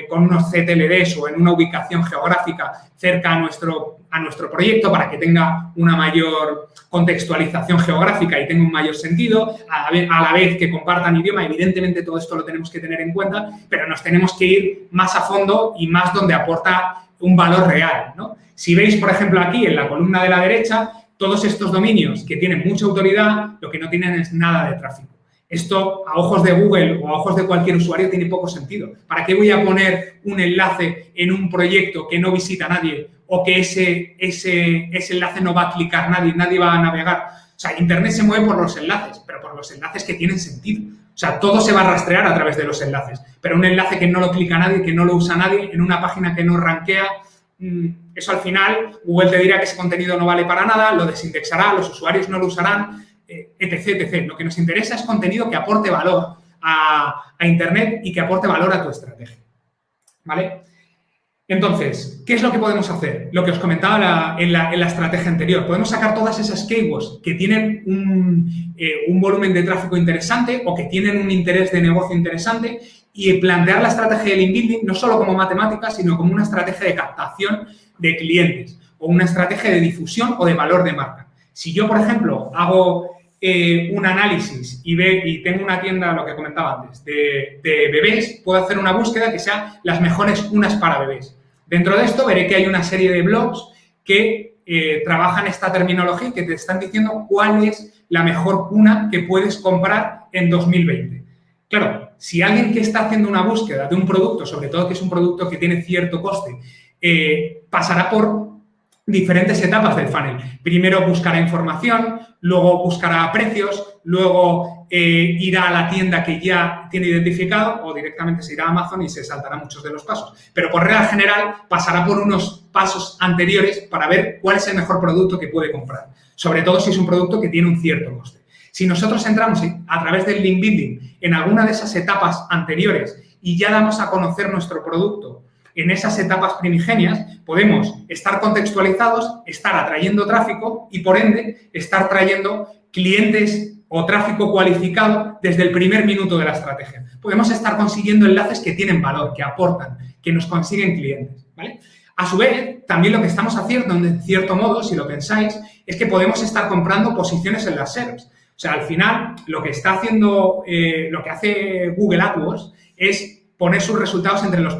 con unos CTLDs o en una ubicación geográfica cerca a nuestro proyecto para que tenga una mayor contextualización geográfica y tenga un mayor sentido, a la vez que compartan idioma. Evidentemente, todo esto lo tenemos que tener en cuenta, pero nos tenemos que ir más a fondo y más donde aporta un valor real, ¿no? Si veis, por ejemplo, aquí en la columna de la derecha, todos estos dominios que tienen mucha autoridad, lo que no tienen es nada de tráfico. Esto, a ojos de Google o a ojos de cualquier usuario, tiene poco sentido. ¿Para qué voy a poner un enlace en un proyecto que no visita nadie o que ese enlace no va a clicar nadie va a navegar? O sea, Internet se mueve por los enlaces, pero por los enlaces que tienen sentido. O sea, todo se va a rastrear a través de los enlaces, pero un enlace que no lo clica nadie, que no lo usa nadie, en una página que no rankea, eso al final Google te dirá que ese contenido no vale para nada, lo desindexará, los usuarios no lo usarán, etc. Lo que nos interesa es contenido que aporte valor a Internet y que aporte valor a tu estrategia, ¿vale? Entonces, ¿qué es lo que podemos hacer? Lo que os comentaba en la estrategia anterior. Podemos sacar todas esas keywords que tienen un volumen de tráfico interesante o que tienen un interés de negocio interesante y plantear la estrategia de link building no solo como matemática, sino como una estrategia de captación de clientes o una estrategia de difusión o de valor de marca. Si yo, por ejemplo, hago un análisis y tengo una tienda, lo que comentaba antes, de bebés, puedo hacer una búsqueda que sea las mejores cunas para bebés. Dentro de esto veré que hay una serie de blogs que trabajan esta terminología y que te están diciendo cuál es la mejor cuna que puedes comprar en 2020. Claro, si alguien que está haciendo una búsqueda de un producto, sobre todo que es un producto que tiene cierto coste, pasará por diferentes etapas del funnel. Primero buscará información, luego buscará precios, luego irá a la tienda que ya tiene identificado o directamente se irá a Amazon y se saltará muchos de los pasos. Pero por regla general pasará por unos pasos anteriores para ver cuál es el mejor producto que puede comprar. Sobre todo si es un producto que tiene un cierto coste. Si nosotros entramos a través del link building en alguna de esas etapas anteriores y ya damos a conocer nuestro producto en esas etapas primigenias, podemos estar contextualizados, estar atrayendo tráfico y, por ende, estar trayendo clientes o tráfico cualificado desde el primer minuto de la estrategia. Podemos estar consiguiendo enlaces que tienen valor, que aportan, que nos consiguen clientes, ¿vale? A su vez, también lo que estamos haciendo, en cierto modo, si lo pensáis, es que podemos estar comprando posiciones en las SERPs. O sea, al final, lo que está haciendo, lo que hace Google AdWords es poner sus resultados entre las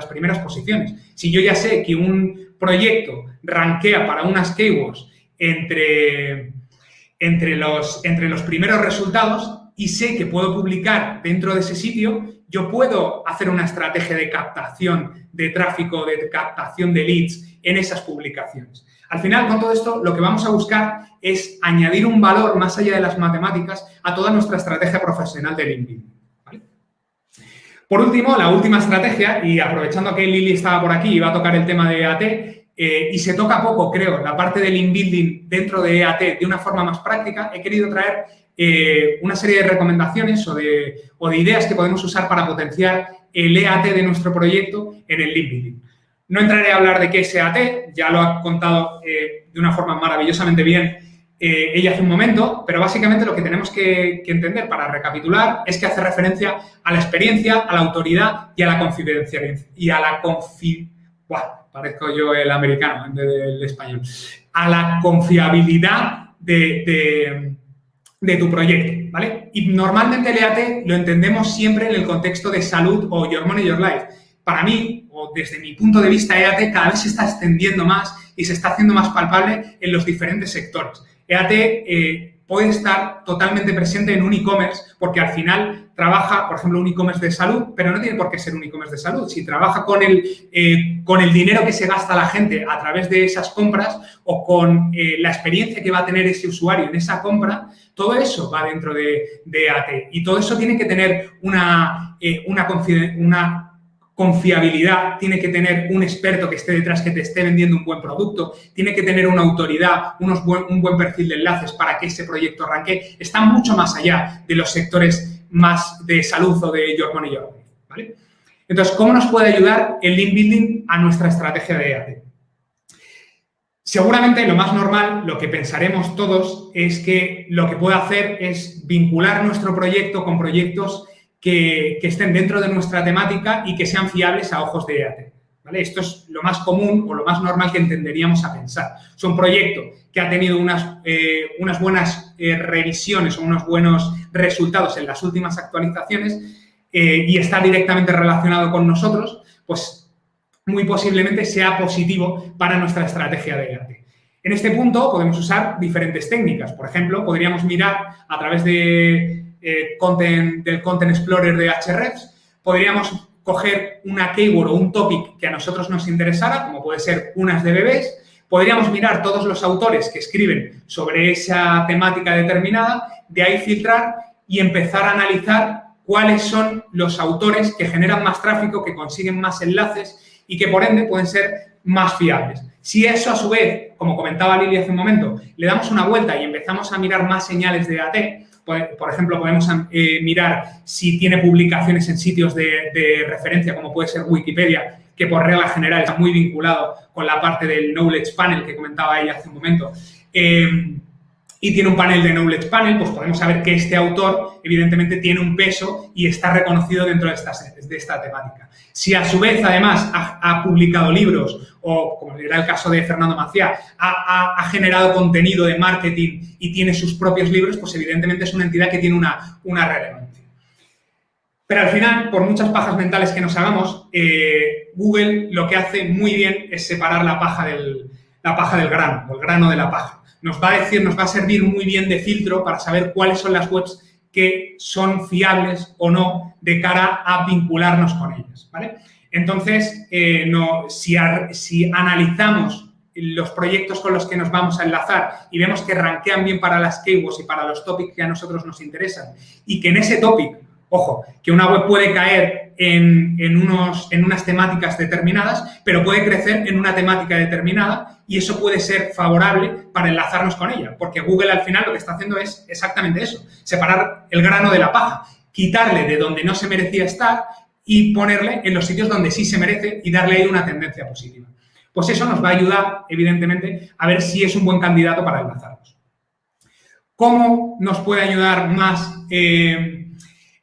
primeras posiciones. Si yo ya sé que un proyecto rankea para unas keywords entre los primeros resultados y sé que puedo publicar dentro de ese sitio, yo puedo hacer una estrategia de captación de tráfico, de captación de leads en esas publicaciones. Al final, con todo esto, lo que vamos a buscar es añadir un valor más allá de las matemáticas a toda nuestra estrategia profesional de LinkedIn. Por último, la última estrategia, y aprovechando que Lili estaba por aquí y va a tocar el tema de EAT, y se toca poco, creo, la parte del link building dentro de EAT de una forma más práctica, he querido traer una serie de recomendaciones o de ideas que podemos usar para potenciar el EAT de nuestro proyecto en el link building. No entraré a hablar de qué es EAT, ya lo ha contado de una forma maravillosamente bien ella hace un momento, pero básicamente lo que tenemos que entender para recapitular es que hace referencia a la experiencia, a la autoridad y a la confidencialidad. Parezco yo el americano en vez del español. A la confiabilidad de tu proyecto, ¿vale? Y normalmente el EAT lo entendemos siempre en el contexto de salud o Your Money, Your Life. Para mí, o desde mi punto de vista, EAT cada vez se está extendiendo más y se está haciendo más palpable en los diferentes sectores. EAT puede estar totalmente presente en un e-commerce porque al final trabaja, por ejemplo, un e-commerce de salud, pero no tiene por qué ser un e-commerce de salud. Si trabaja con el dinero que se gasta la gente a través de esas compras o con la experiencia que va a tener ese usuario en esa compra, todo eso va dentro de EAT. Y todo eso tiene que tener una confiabilidad, tiene que tener un experto que esté detrás, que te esté vendiendo un buen producto, tiene que tener una autoridad, un buen perfil de enlaces para que ese proyecto arranque. Está mucho más allá de los sectores más de salud o de Your Money, Your Life, ¿vale? Entonces, ¿cómo nos puede ayudar el link building a nuestra estrategia de EAT? Seguramente lo más normal, lo que pensaremos todos, es que lo que puedo hacer es vincular nuestro proyecto con proyectos que estén dentro de nuestra temática y que sean fiables a ojos de EAT, ¿vale? Esto es lo más común o lo más normal que entenderíamos a pensar. Es un proyecto que ha tenido unas buenas revisiones o unos buenos resultados en las últimas actualizaciones y está directamente relacionado con nosotros, pues muy posiblemente sea positivo para nuestra estrategia de EAT. En este punto podemos usar diferentes técnicas. Por ejemplo, podríamos mirar a través del Content Explorer de Ahrefs, podríamos coger una keyword o un topic que a nosotros nos interesara, como puede ser unas de bebés, podríamos mirar todos los autores que escriben sobre esa temática determinada, de ahí filtrar y empezar a analizar cuáles son los autores que generan más tráfico, que consiguen más enlaces y que, por ende, pueden ser más fiables. Si eso, a su vez, como comentaba Lili hace un momento, le damos una vuelta y empezamos a mirar más señales de EAT, por ejemplo, podemos mirar si tiene publicaciones en sitios de referencia, como puede ser Wikipedia, que por regla general está muy vinculado con la parte del Knowledge Panel que comentaba ella hace un momento, y tiene un panel de Knowledge Panel, pues podemos saber que este autor, evidentemente, tiene un peso y está reconocido dentro de esta temática. Si a su vez, además, ha publicado libros o, como era el caso de Fernando Maciá, ha generado contenido de marketing y tiene sus propios libros, pues evidentemente es una entidad que tiene una relevancia. Pero al final, por muchas pajas mentales que nos hagamos, Google lo que hace muy bien es separar la paja del grano, o el grano de la paja. Nos va a servir muy bien de filtro para saber cuáles son las webs que son fiables o no de cara a vincularnos con ellas, ¿vale? Entonces, si analizamos los proyectos con los que nos vamos a enlazar y vemos que rankean bien para las keywords y para los topics que a nosotros nos interesan y que en ese topic, ojo, que una web puede caer en unas temáticas determinadas, pero puede crecer en una temática determinada y eso puede ser favorable para enlazarnos con ella, porque Google al final lo que está haciendo es exactamente eso, separar el grano de la paja, quitarle de donde no se merecía estar y ponerle en los sitios donde sí se merece y darle ahí una tendencia positiva. Pues eso nos va a ayudar, evidentemente, a ver si es un buen candidato para enlazarnos. ¿Cómo nos puede ayudar más el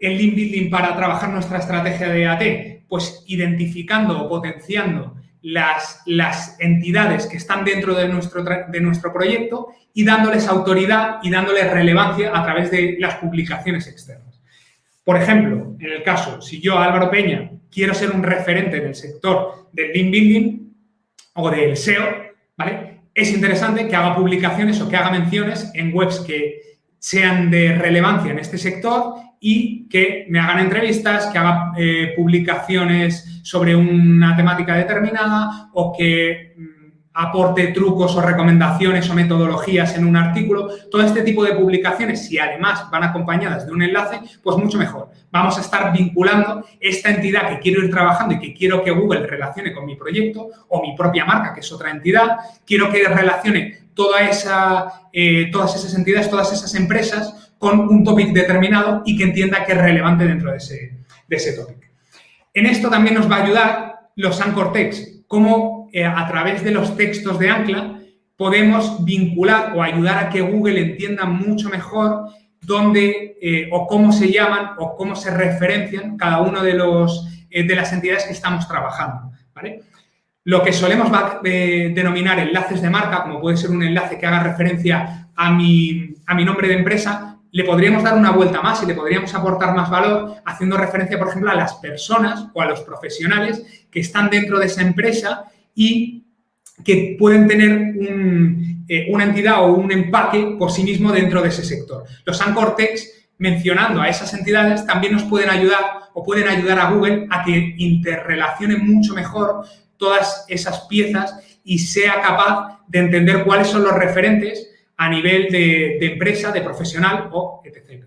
link building para trabajar nuestra estrategia de EAT? Pues identificando o potenciando las entidades que están dentro de nuestro proyecto y dándoles autoridad y dándoles relevancia a través de las publicaciones externas. Por ejemplo, en el caso, si yo, Álvaro Peña, quiero ser un referente en el sector del link building o del SEO, ¿vale? Es interesante que haga publicaciones o que haga menciones en webs que sean de relevancia en este sector y que me hagan entrevistas, que haga publicaciones sobre una temática determinada o que aporte trucos o recomendaciones o metodologías en un artículo. Todo este tipo de publicaciones, si además van acompañadas de un enlace, pues mucho mejor. Vamos a estar vinculando esta entidad que quiero ir trabajando y que quiero que Google relacione con mi proyecto o mi propia marca, que es otra entidad. Quiero que relacione todas esas entidades, todas esas empresas con un topic determinado y que entienda que es relevante dentro de ese topic. En esto también nos va a ayudar los anchor text, cómo a través de los textos de ancla podemos vincular o ayudar a que Google entienda mucho mejor dónde o cómo se llaman o cómo se referencian cada uno de las entidades que estamos trabajando, ¿vale? Lo que solemos denominar enlaces de marca, como puede ser un enlace que haga referencia a mi nombre de empresa, le podríamos dar una vuelta más y le podríamos aportar más valor haciendo referencia, por ejemplo, a las personas o a los profesionales que están dentro de esa empresa y que pueden tener una entidad o un empaque por sí mismo dentro de ese sector. Los anchor text, mencionando a esas entidades, también nos pueden ayudar o pueden ayudar a Google a que interrelacione mucho mejor todas esas piezas y sea capaz de entender cuáles son los referentes a nivel de empresa, de profesional o etc.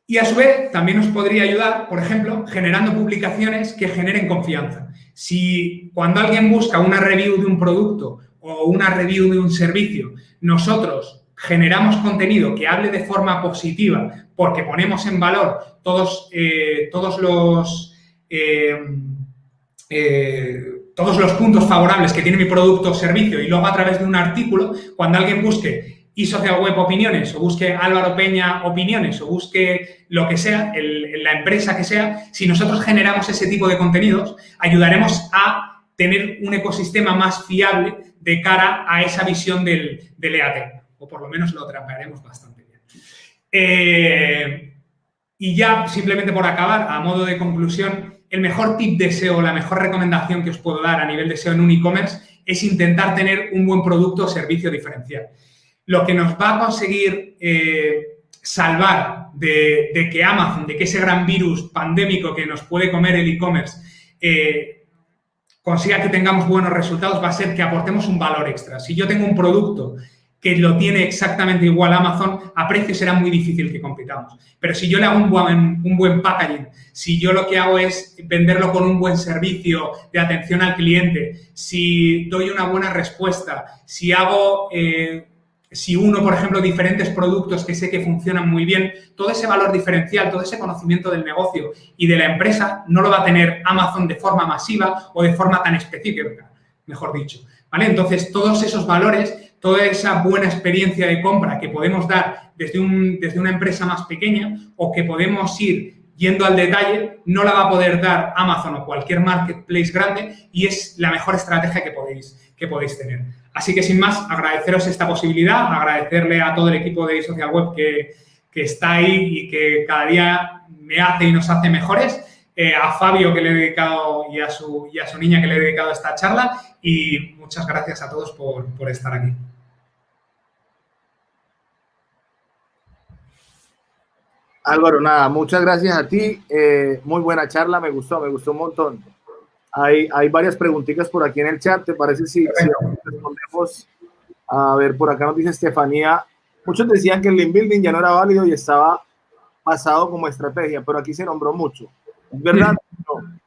Y a su vez también nos podría ayudar, por ejemplo, generando publicaciones que generen confianza. Si cuando alguien busca una review de un producto o una review de un servicio, nosotros generamos contenido que hable de forma positiva porque ponemos en valor todos los puntos favorables que tiene mi producto o servicio y luego a través de un artículo, cuando alguien busque eSocial Web Opiniones o busque Álvaro Peña Opiniones o busque lo que sea, la empresa que sea, si nosotros generamos ese tipo de contenidos, ayudaremos a tener un ecosistema más fiable de cara a esa visión del EAT, o por lo menos lo trapearemos bastante bien. Y ya, simplemente por acabar, a modo de conclusión, el mejor tip de SEO, la mejor recomendación que os puedo dar a nivel de SEO en un e-commerce es intentar tener un buen producto o servicio diferencial. Lo que nos va a conseguir salvar de que Amazon, de que ese gran virus pandémico que nos puede comer el e-commerce, consiga que tengamos buenos resultados, va a ser que aportemos un valor extra. Si yo tengo un producto que lo tiene exactamente igual a Amazon, a precio será muy difícil que compitamos. Pero si yo le hago un buen packaging, si yo lo que hago es venderlo con un buen servicio de atención al cliente, si doy una buena respuesta, si hago, si uno, por ejemplo, diferentes productos que sé que funcionan muy bien, todo ese valor diferencial, todo ese conocimiento del negocio y de la empresa no lo va a tener Amazon de forma masiva o de forma tan específica, mejor dicho, ¿vale? Entonces, todos esos valores, toda esa buena experiencia de compra que podemos dar desde una empresa más pequeña o que podemos ir yendo al detalle, no la va a poder dar Amazon o cualquier marketplace grande y es la mejor estrategia que podéis tener. Así que, sin más, agradeceros esta posibilidad, agradecerle a todo el equipo de eSocial Web que está ahí y que cada día me hace y nos hace mejores, a Fabio que le he dedicado y a su niña que le he dedicado esta charla y muchas gracias a todos por estar aquí. Álvaro, nada, muchas gracias a ti. Muy buena charla, me gustó un montón. Hay varias preguntitas por aquí en el chat. ¿Te parece si respondemos? A ver, por acá nos dice Estefanía. Muchos decían que el link building ya no era válido y estaba pasado como estrategia, pero aquí se nombró mucho. ¿Es verdad? No.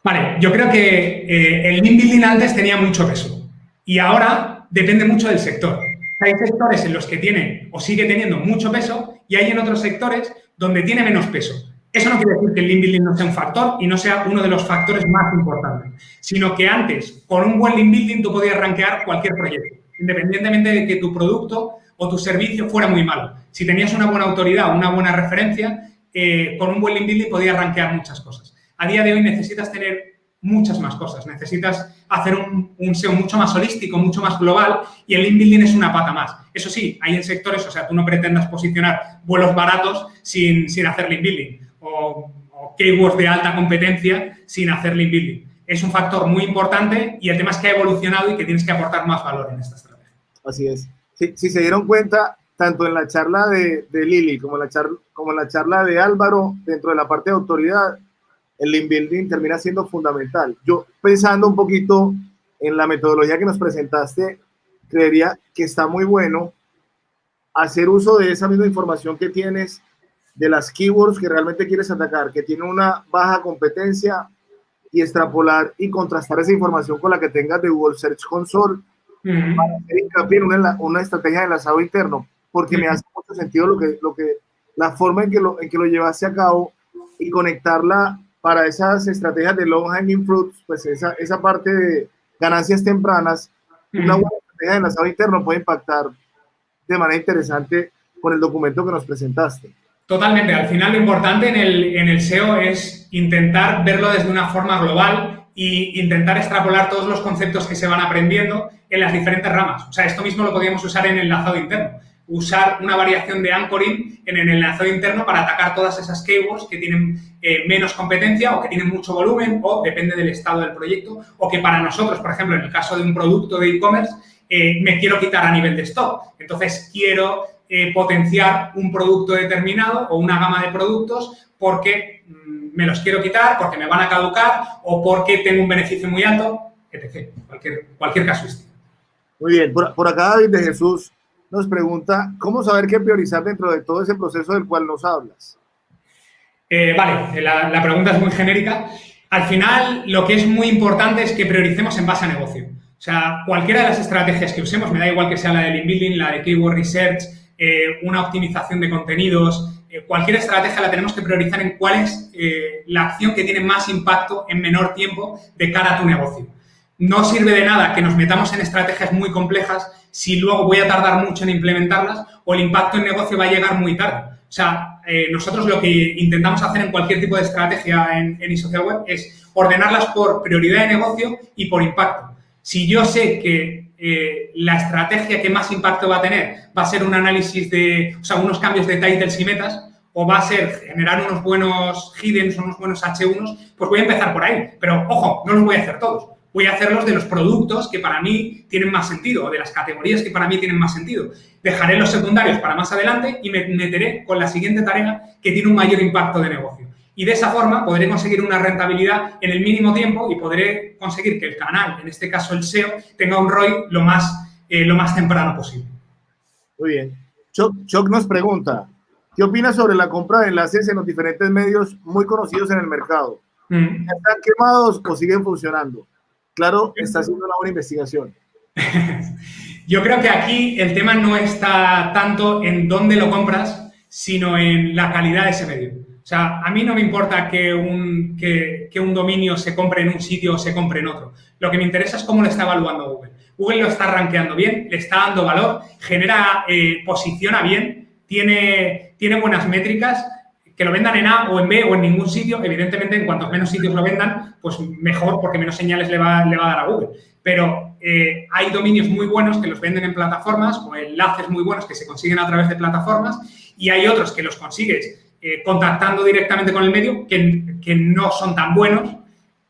Vale, yo creo que el link building antes tenía mucho peso y ahora depende mucho del sector. Hay sectores en los que tiene o sigue teniendo mucho peso y hay en otros sectores donde tiene menos peso. Eso no quiere decir que el link building no sea un factor y no sea uno de los factores más importantes, sino que antes, con un buen link building, tú podías rankear cualquier proyecto, independientemente de que tu producto o tu servicio fuera muy malo. Si tenías una buena autoridad, una buena referencia, con un buen link building podías rankear muchas cosas. A día de hoy necesitas tener muchas más cosas. Necesitas hacer un SEO mucho más holístico, mucho más global y el link building es una pata más. Eso sí, hay en sectores, o sea, tú no pretendas posicionar vuelos baratos sin hacer link building o keywords de alta competencia sin hacer link building. Es un factor muy importante y el tema es que ha evolucionado y que tienes que aportar más valor en esta estrategia. Así es. Si se dieron cuenta, tanto en la charla de Lili como en la charla de Álvaro, dentro de la parte de autoridad, el link building termina siendo fundamental. Yo, pensando un poquito en la metodología que nos presentaste, creería que está muy bueno hacer uso de esa misma información que tienes de las keywords que realmente quieres atacar, que tienen una baja competencia, y extrapolar y contrastar esa información con la que tengas de Google Search Console para hacer hincapié en una estrategia de enlazado interno, porque me hace mucho sentido la forma en que lo llevaste a cabo y conectarla para esas estrategias de long hanging fruits, pues esa parte de ganancias tempranas. Una buena estrategia de enlazado interno puede impactar de manera interesante con el documento que nos presentaste. Totalmente. Al final lo importante en el SEO es intentar verlo desde una forma global e intentar extrapolar todos los conceptos que se van aprendiendo en las diferentes ramas. O sea, esto mismo lo podríamos usar en el enlazado interno. Usar una variación de anchoring en el enlazado interno para atacar todas esas keywords que tienen menos competencia o que tienen mucho volumen o depende del estado del proyecto o que para nosotros, por ejemplo, en el caso de un producto de e-commerce, me quiero quitar a nivel de stock. Entonces, quiero potenciar un producto determinado o una gama de productos porque me los quiero quitar, porque me van a caducar o porque tengo un beneficio muy alto, etc. Cualquier casuística. Muy bien. Por acá David de Jesús nos pregunta, ¿cómo saber qué priorizar dentro de todo ese proceso del cual nos hablas? Vale, la pregunta es muy genérica. Al final, lo que es muy importante es que prioricemos en base a negocio. O sea, cualquiera de las estrategias que usemos, me da igual que sea la de link building, la de keyword research, una optimización de contenidos, cualquier estrategia la tenemos que priorizar en cuál es la acción que tiene más impacto en menor tiempo de cara a tu negocio. no sirve de nada que nos metamos en estrategias muy complejas si luego voy a tardar mucho en implementarlas o el impacto en negocio va a llegar muy tarde. O sea, nosotros lo que intentamos hacer en cualquier tipo de estrategia en eSocial Web es ordenarlas por prioridad de negocio y por impacto. Si yo sé que la estrategia que más impacto va a tener va a ser un análisis de, o sea, unos cambios de titles y metas, o va a ser generar unos buenos hidden, unos buenos H1s, pues voy a empezar por ahí. Pero, ojo, no los voy a hacer todos. Voy a hacerlos de los productos que para mí tienen más sentido, o de las categorías que para mí tienen más sentido. Dejaré los secundarios para más adelante y me meteré con la siguiente tarea que tiene un mayor impacto de negocio. Y de esa forma podré conseguir una rentabilidad en el mínimo tiempo y podré conseguir que el canal, en este caso el SEO, tenga un ROI lo más temprano posible. Muy bien. Choc nos pregunta, ¿qué opinas sobre la compra de enlaces en los diferentes medios muy conocidos en el mercado? ¿Están quemados o siguen funcionando? Claro, está haciendo una buena investigación. Yo creo que aquí el tema no está tanto en dónde lo compras, sino en la calidad de ese medio. O sea, a mí no me importa que un dominio se compre en un sitio o se compre en otro. Lo que me interesa es cómo lo está evaluando Google. Google lo está rankeando bien, le está dando valor, posiciona bien, tiene buenas métricas. Que lo vendan en A o en B o en ningún sitio, evidentemente, en cuantos menos sitios lo vendan, pues mejor, porque menos señales le va a dar a Google. Pero hay dominios muy buenos que los venden en plataformas o enlaces muy buenos que se consiguen a través de plataformas y hay otros que los consigues contactando directamente con el medio que no son tan buenos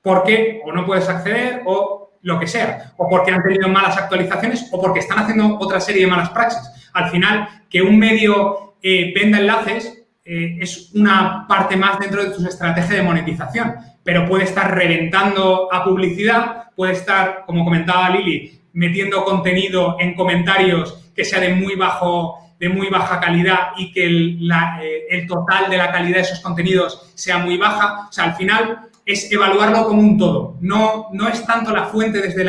porque o no puedes acceder o lo que sea, o porque han tenido malas actualizaciones o porque están haciendo otra serie de malas praxis. Al final, que un medio venda enlaces es una parte más dentro de tu estrategia de monetización, pero puede estar reventando a publicidad, puede estar, como comentaba Lili, metiendo contenido en comentarios que sea de muy baja calidad y que el total de la calidad de esos contenidos sea muy baja. O sea, al final es evaluarlo como un todo. No es tanto la fuente desde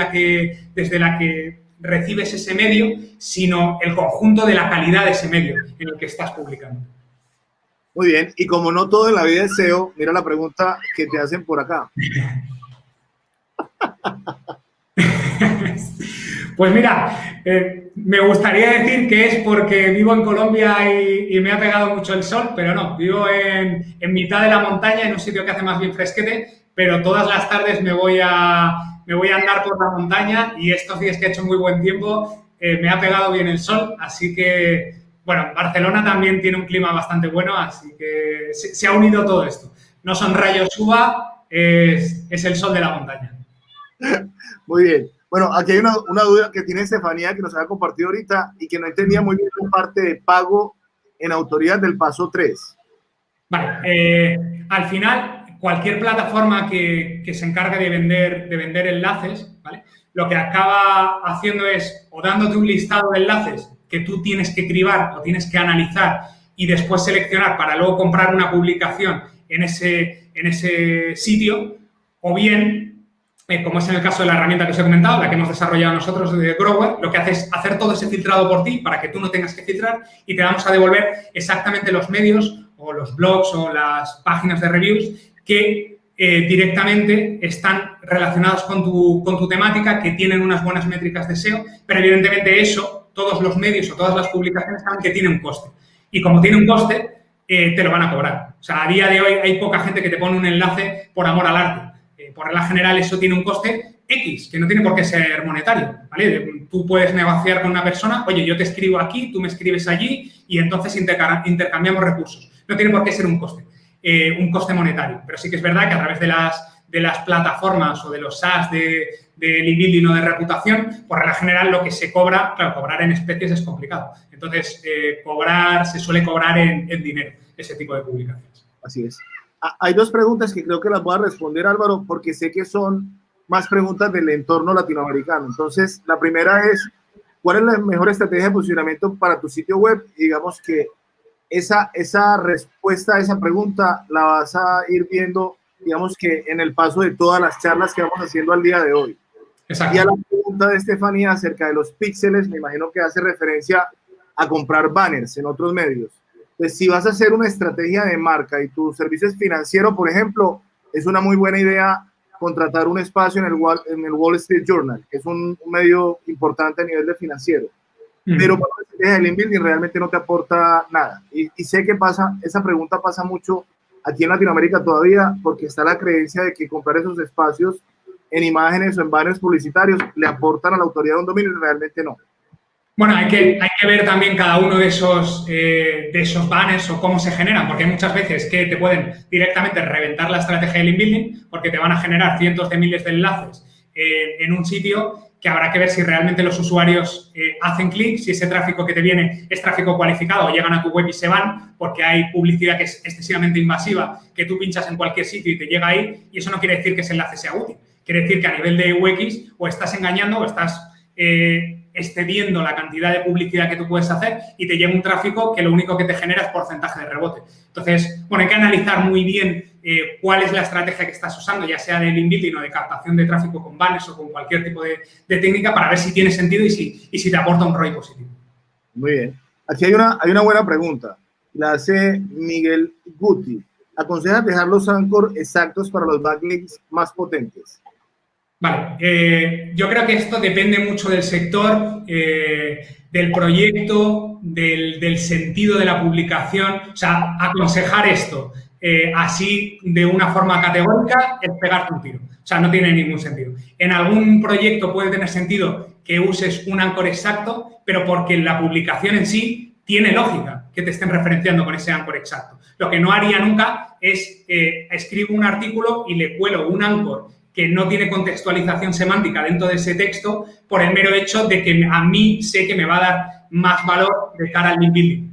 la que recibes ese medio, sino el conjunto de la calidad de ese medio en el que estás publicando. Muy bien, y como no todo en la vida es SEO, mira la pregunta que te hacen por acá. Pues mira, me gustaría decir que es porque vivo en Colombia y me ha pegado mucho el sol, pero no, vivo en mitad de la montaña, en un sitio que hace más bien fresquete, pero todas las tardes me voy a andar por la montaña y estos días que ha hecho muy buen tiempo me ha pegado bien el sol, así que... Bueno, Barcelona también tiene un clima bastante bueno, así que se ha unido todo esto. No son rayos uva, es el sol de la montaña. Muy bien. Bueno, aquí hay una duda que tiene Estefanía que nos ha compartido ahorita y que no entendía muy bien la parte de pago en autoridad del paso 3. Vale, al final, cualquier plataforma que se encargue de vender enlaces, ¿vale? Lo que acaba haciendo es o dándote un listado de enlaces que tú tienes que cribar o tienes que analizar y después seleccionar para luego comprar una publicación en ese sitio, o bien, como es en el caso de la herramienta que os he comentado, la que hemos desarrollado nosotros de Grower, lo que hace es hacer todo ese filtrado por ti para que tú no tengas que filtrar y te vamos a devolver exactamente los medios o los blogs o las páginas de reviews que directamente están relacionados con tu temática, que tienen unas buenas métricas de SEO, pero evidentemente eso, todos los medios o todas las publicaciones saben que tiene un coste. Y como tiene un coste, te lo van a cobrar. O sea, a día de hoy hay poca gente que te pone un enlace por amor al arte. Por regla general eso tiene un coste X, que no tiene por qué ser monetario, ¿vale? Tú puedes negociar con una persona, oye, yo te escribo aquí, tú me escribes allí y entonces intercambiamos recursos. No tiene por qué ser un coste monetario, pero sí que es verdad que a través de las plataformas o de los SaaS de link building o de reputación, por regla general lo que se cobra, claro, cobrar en especies es complicado. Entonces, se suele cobrar en dinero ese tipo de publicaciones. Así es. Hay dos preguntas que creo que las voy a responder, Álvaro, porque sé que son más preguntas del entorno latinoamericano. Entonces, la primera es, ¿cuál es la mejor estrategia de posicionamiento para tu sitio web? Y digamos que esa respuesta a esa pregunta la vas a ir viendo, digamos que en el paso de todas las charlas que vamos haciendo al día de hoy. Exacto. Y a la pregunta de Estefanía acerca de los píxeles, me imagino que hace referencia a comprar banners en otros medios. Pues si vas a hacer una estrategia de marca y tu servicio es financiero, por ejemplo, es una muy buena idea contratar un espacio en el Wall Street Journal, que es un medio importante a nivel de financiero. Pero cuando el link building realmente no te aporta nada. Y sé que pasa, esa pregunta pasa mucho aquí en Latinoamérica todavía, porque está la creencia de que comprar esos espacios en imágenes o en banners publicitarios le aportan a la autoridad de un dominio y realmente no. Bueno, hay que ver también cada uno de esos banners o cómo se generan, porque hay muchas veces que te pueden directamente reventar la estrategia de link building porque te van a generar cientos de miles de enlaces en un sitio que habrá que ver si realmente los usuarios hacen clic, si ese tráfico que te viene es tráfico cualificado o llegan a tu web y se van porque hay publicidad que es excesivamente invasiva, que tú pinchas en cualquier sitio y te llega ahí, y eso no quiere decir que ese enlace sea útil. Quiere decir que a nivel de UX o estás engañando o estás excediendo la cantidad de publicidad que tú puedes hacer y te llega un tráfico que lo único que te genera es porcentaje de rebote. Entonces, bueno, hay que analizar muy bien cuál es la estrategia que estás usando, ya sea de link building o de captación de tráfico con banners o con cualquier tipo de técnica, para ver si tiene sentido y si te aporta un ROI positivo. Muy bien. Aquí hay una buena pregunta. La hace Miguel Guti. ¿Aconsejas dejar los anchor exactos para los backlinks más potentes? Vale, yo creo que esto depende mucho del sector, del proyecto, del sentido de la publicación. O sea, aconsejar esto así de una forma categórica es pegarte un tiro. O sea, no tiene ningún sentido. En algún proyecto puede tener sentido que uses un anchor exacto, pero porque la publicación en sí tiene lógica que te estén referenciando con ese anchor exacto. Lo que no haría nunca es escribo un artículo y le cuelo un anchor que no tiene contextualización semántica dentro de ese texto por el mero hecho de que a mí sé que me va a dar más valor de cara al link building.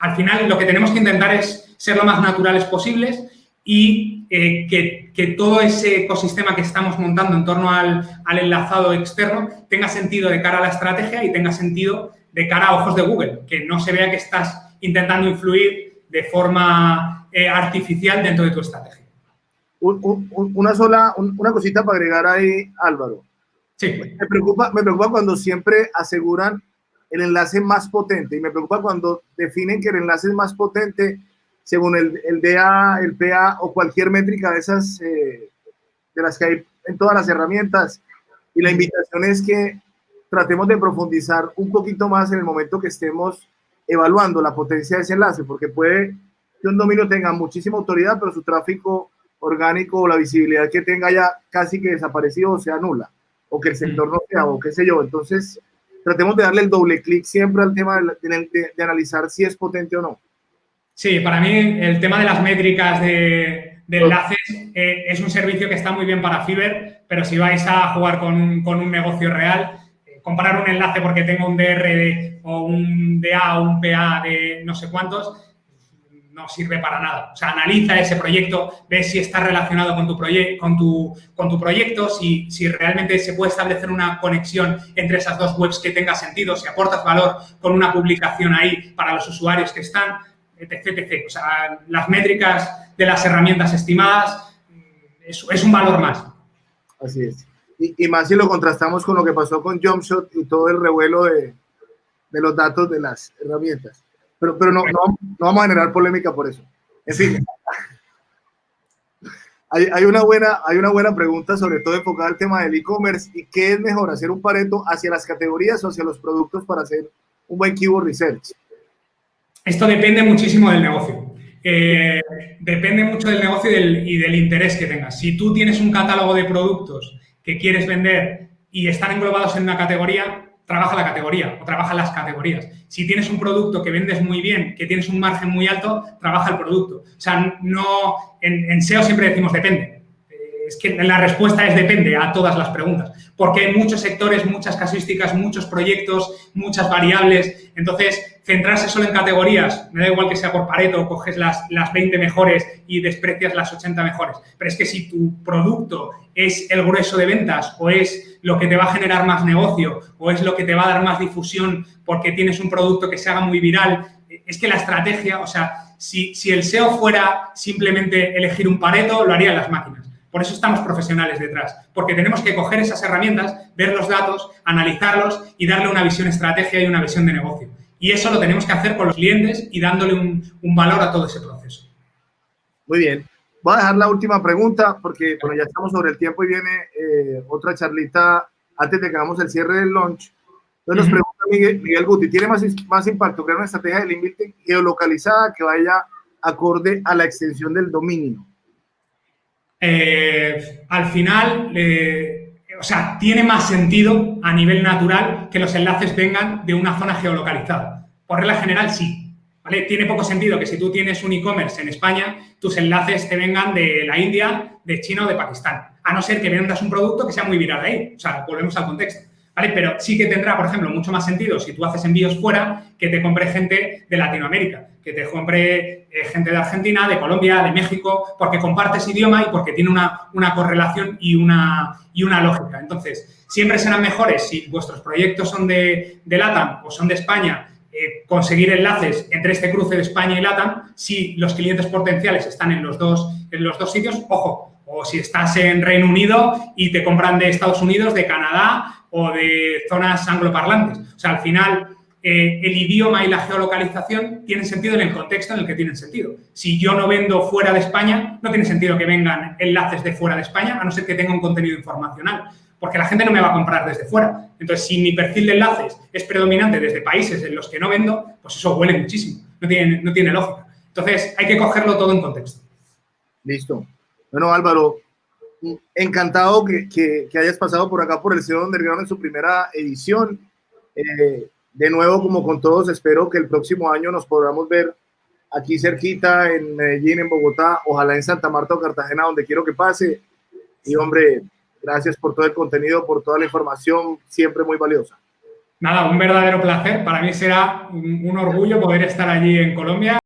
Al final, lo que tenemos que intentar es ser lo más naturales posibles y que todo ese ecosistema que estamos montando en torno al enlazado externo tenga sentido de cara a la estrategia y tenga sentido de cara a ojos de Google, que no se vea que estás intentando influir de forma artificial dentro de tu estrategia. Una cosita para agregar ahí, Álvaro. Sí. Me preocupa cuando siempre aseguran el enlace más potente y me preocupa cuando definen que el enlace es más potente según el DA, el PA o cualquier métrica de esas de las que hay en todas las herramientas. Y la invitación es que tratemos de profundizar un poquito más en el momento que estemos evaluando la potencia de ese enlace, porque puede que un dominio tenga muchísima autoridad, pero su tráfico orgánico o la visibilidad que tenga ya casi que desaparecido o sea nula, o que el sector no sea, o qué sé yo. Entonces, tratemos de darle el doble clic siempre al tema de analizar si es potente o no. Sí, para mí el tema de las métricas de enlaces es un servicio que está muy bien para Fiverr, pero si vais a jugar con un negocio real, comparar un enlace porque tenga un DR o un DA o un PA de no sé cuántos, no sirve para nada. O sea, analiza ese proyecto, ve si está relacionado con tu proyecto, si realmente se puede establecer una conexión entre esas dos webs que tenga sentido, si aportas valor con una publicación ahí para los usuarios que están, etc. O sea, las métricas de las herramientas estimadas es un valor más. Así es. Y más si lo contrastamos con lo que pasó con Jumpshot y todo el revuelo de los datos de las herramientas. Pero no vamos a generar polémica por eso. En fin, hay una buena pregunta, sobre todo enfocada al tema del e-commerce. ¿Y qué es mejor, hacer un Pareto hacia las categorías o hacia los productos para hacer un buen keyword research? Esto depende muchísimo del negocio. Depende mucho del negocio y del interés que tengas. Si tú tienes un catálogo de productos que quieres vender y están englobados en una categoría, trabaja la categoría o trabaja las categorías. Si tienes un producto que vendes muy bien, que tienes un margen muy alto, trabaja el producto. O sea, no, en SEO siempre decimos depende. Es que la respuesta es depende a todas las preguntas, porque hay muchos sectores, muchas casuísticas, muchos proyectos, muchas variables. Entonces, centrarse solo en categorías, me da igual que sea por Pareto, coges las 20 mejores y desprecias las 80 mejores. Pero es que si tu producto es el grueso de ventas o es lo que te va a generar más negocio o es lo que te va a dar más difusión porque tienes un producto que se haga muy viral, es que la estrategia, o sea, si el SEO fuera simplemente elegir un Pareto, lo harían las máquinas. Por eso estamos profesionales detrás, porque tenemos que coger esas herramientas, ver los datos, analizarlos y darle una visión estrategia y una visión de negocio. Y eso lo tenemos que hacer con los clientes y dándole un valor a todo ese proceso. Muy bien. Voy a dejar la última pregunta porque bueno, ya estamos sobre el tiempo y viene otra charlita antes de que hagamos el cierre del launch. Entonces nos pregunta Miguel Guti, ¿tiene más impacto crear una estrategia de link building geolocalizada que vaya acorde a la extensión del dominio? Al final, o sea, tiene más sentido a nivel natural que los enlaces vengan de una zona geolocalizada. Por regla general, sí. ¿Vale? Tiene poco sentido que si tú tienes un e-commerce en España, tus enlaces te vengan de la India, de China o de Pakistán. A no ser que vendas un producto que sea muy viral ahí. O sea, volvemos al contexto. ¿Vale? Pero sí que tendrá, por ejemplo, mucho más sentido si tú haces envíos fuera que te compre gente de Latinoamérica, que te compre gente de Argentina, de Colombia, de México, porque compartes idioma y porque tiene una correlación y una lógica. Entonces, siempre serán mejores si vuestros proyectos son de LATAM o son de España, conseguir enlaces entre este cruce de España y LATAM si los clientes potenciales están en los dos sitios. Ojo, o si estás en Reino Unido y te compran de Estados Unidos, de Canadá o de zonas angloparlantes. O sea, al final, el idioma y la geolocalización tienen sentido en el contexto en el que tienen sentido. Si yo no vendo fuera de España, no tiene sentido que vengan enlaces de fuera de España, a no ser que tenga un contenido informacional, porque la gente no me va a comprar desde fuera. Entonces, si mi perfil de enlaces es predominante desde países en los que no vendo, pues eso huele muchísimo, no tiene lógica. Entonces, hay que cogerlo todo en contexto. Listo. Bueno, Álvaro, encantado que hayas pasado por acá por el SEO Underground en su primera edición. De nuevo, como con todos, espero que el próximo año nos podamos ver aquí cerquita, en Medellín, en Bogotá, ojalá en Santa Marta o Cartagena, donde quiero que pase. Y, hombre, gracias por todo el contenido, por toda la información, siempre muy valiosa. Nada, un verdadero placer. Para mí será un orgullo poder estar allí en Colombia.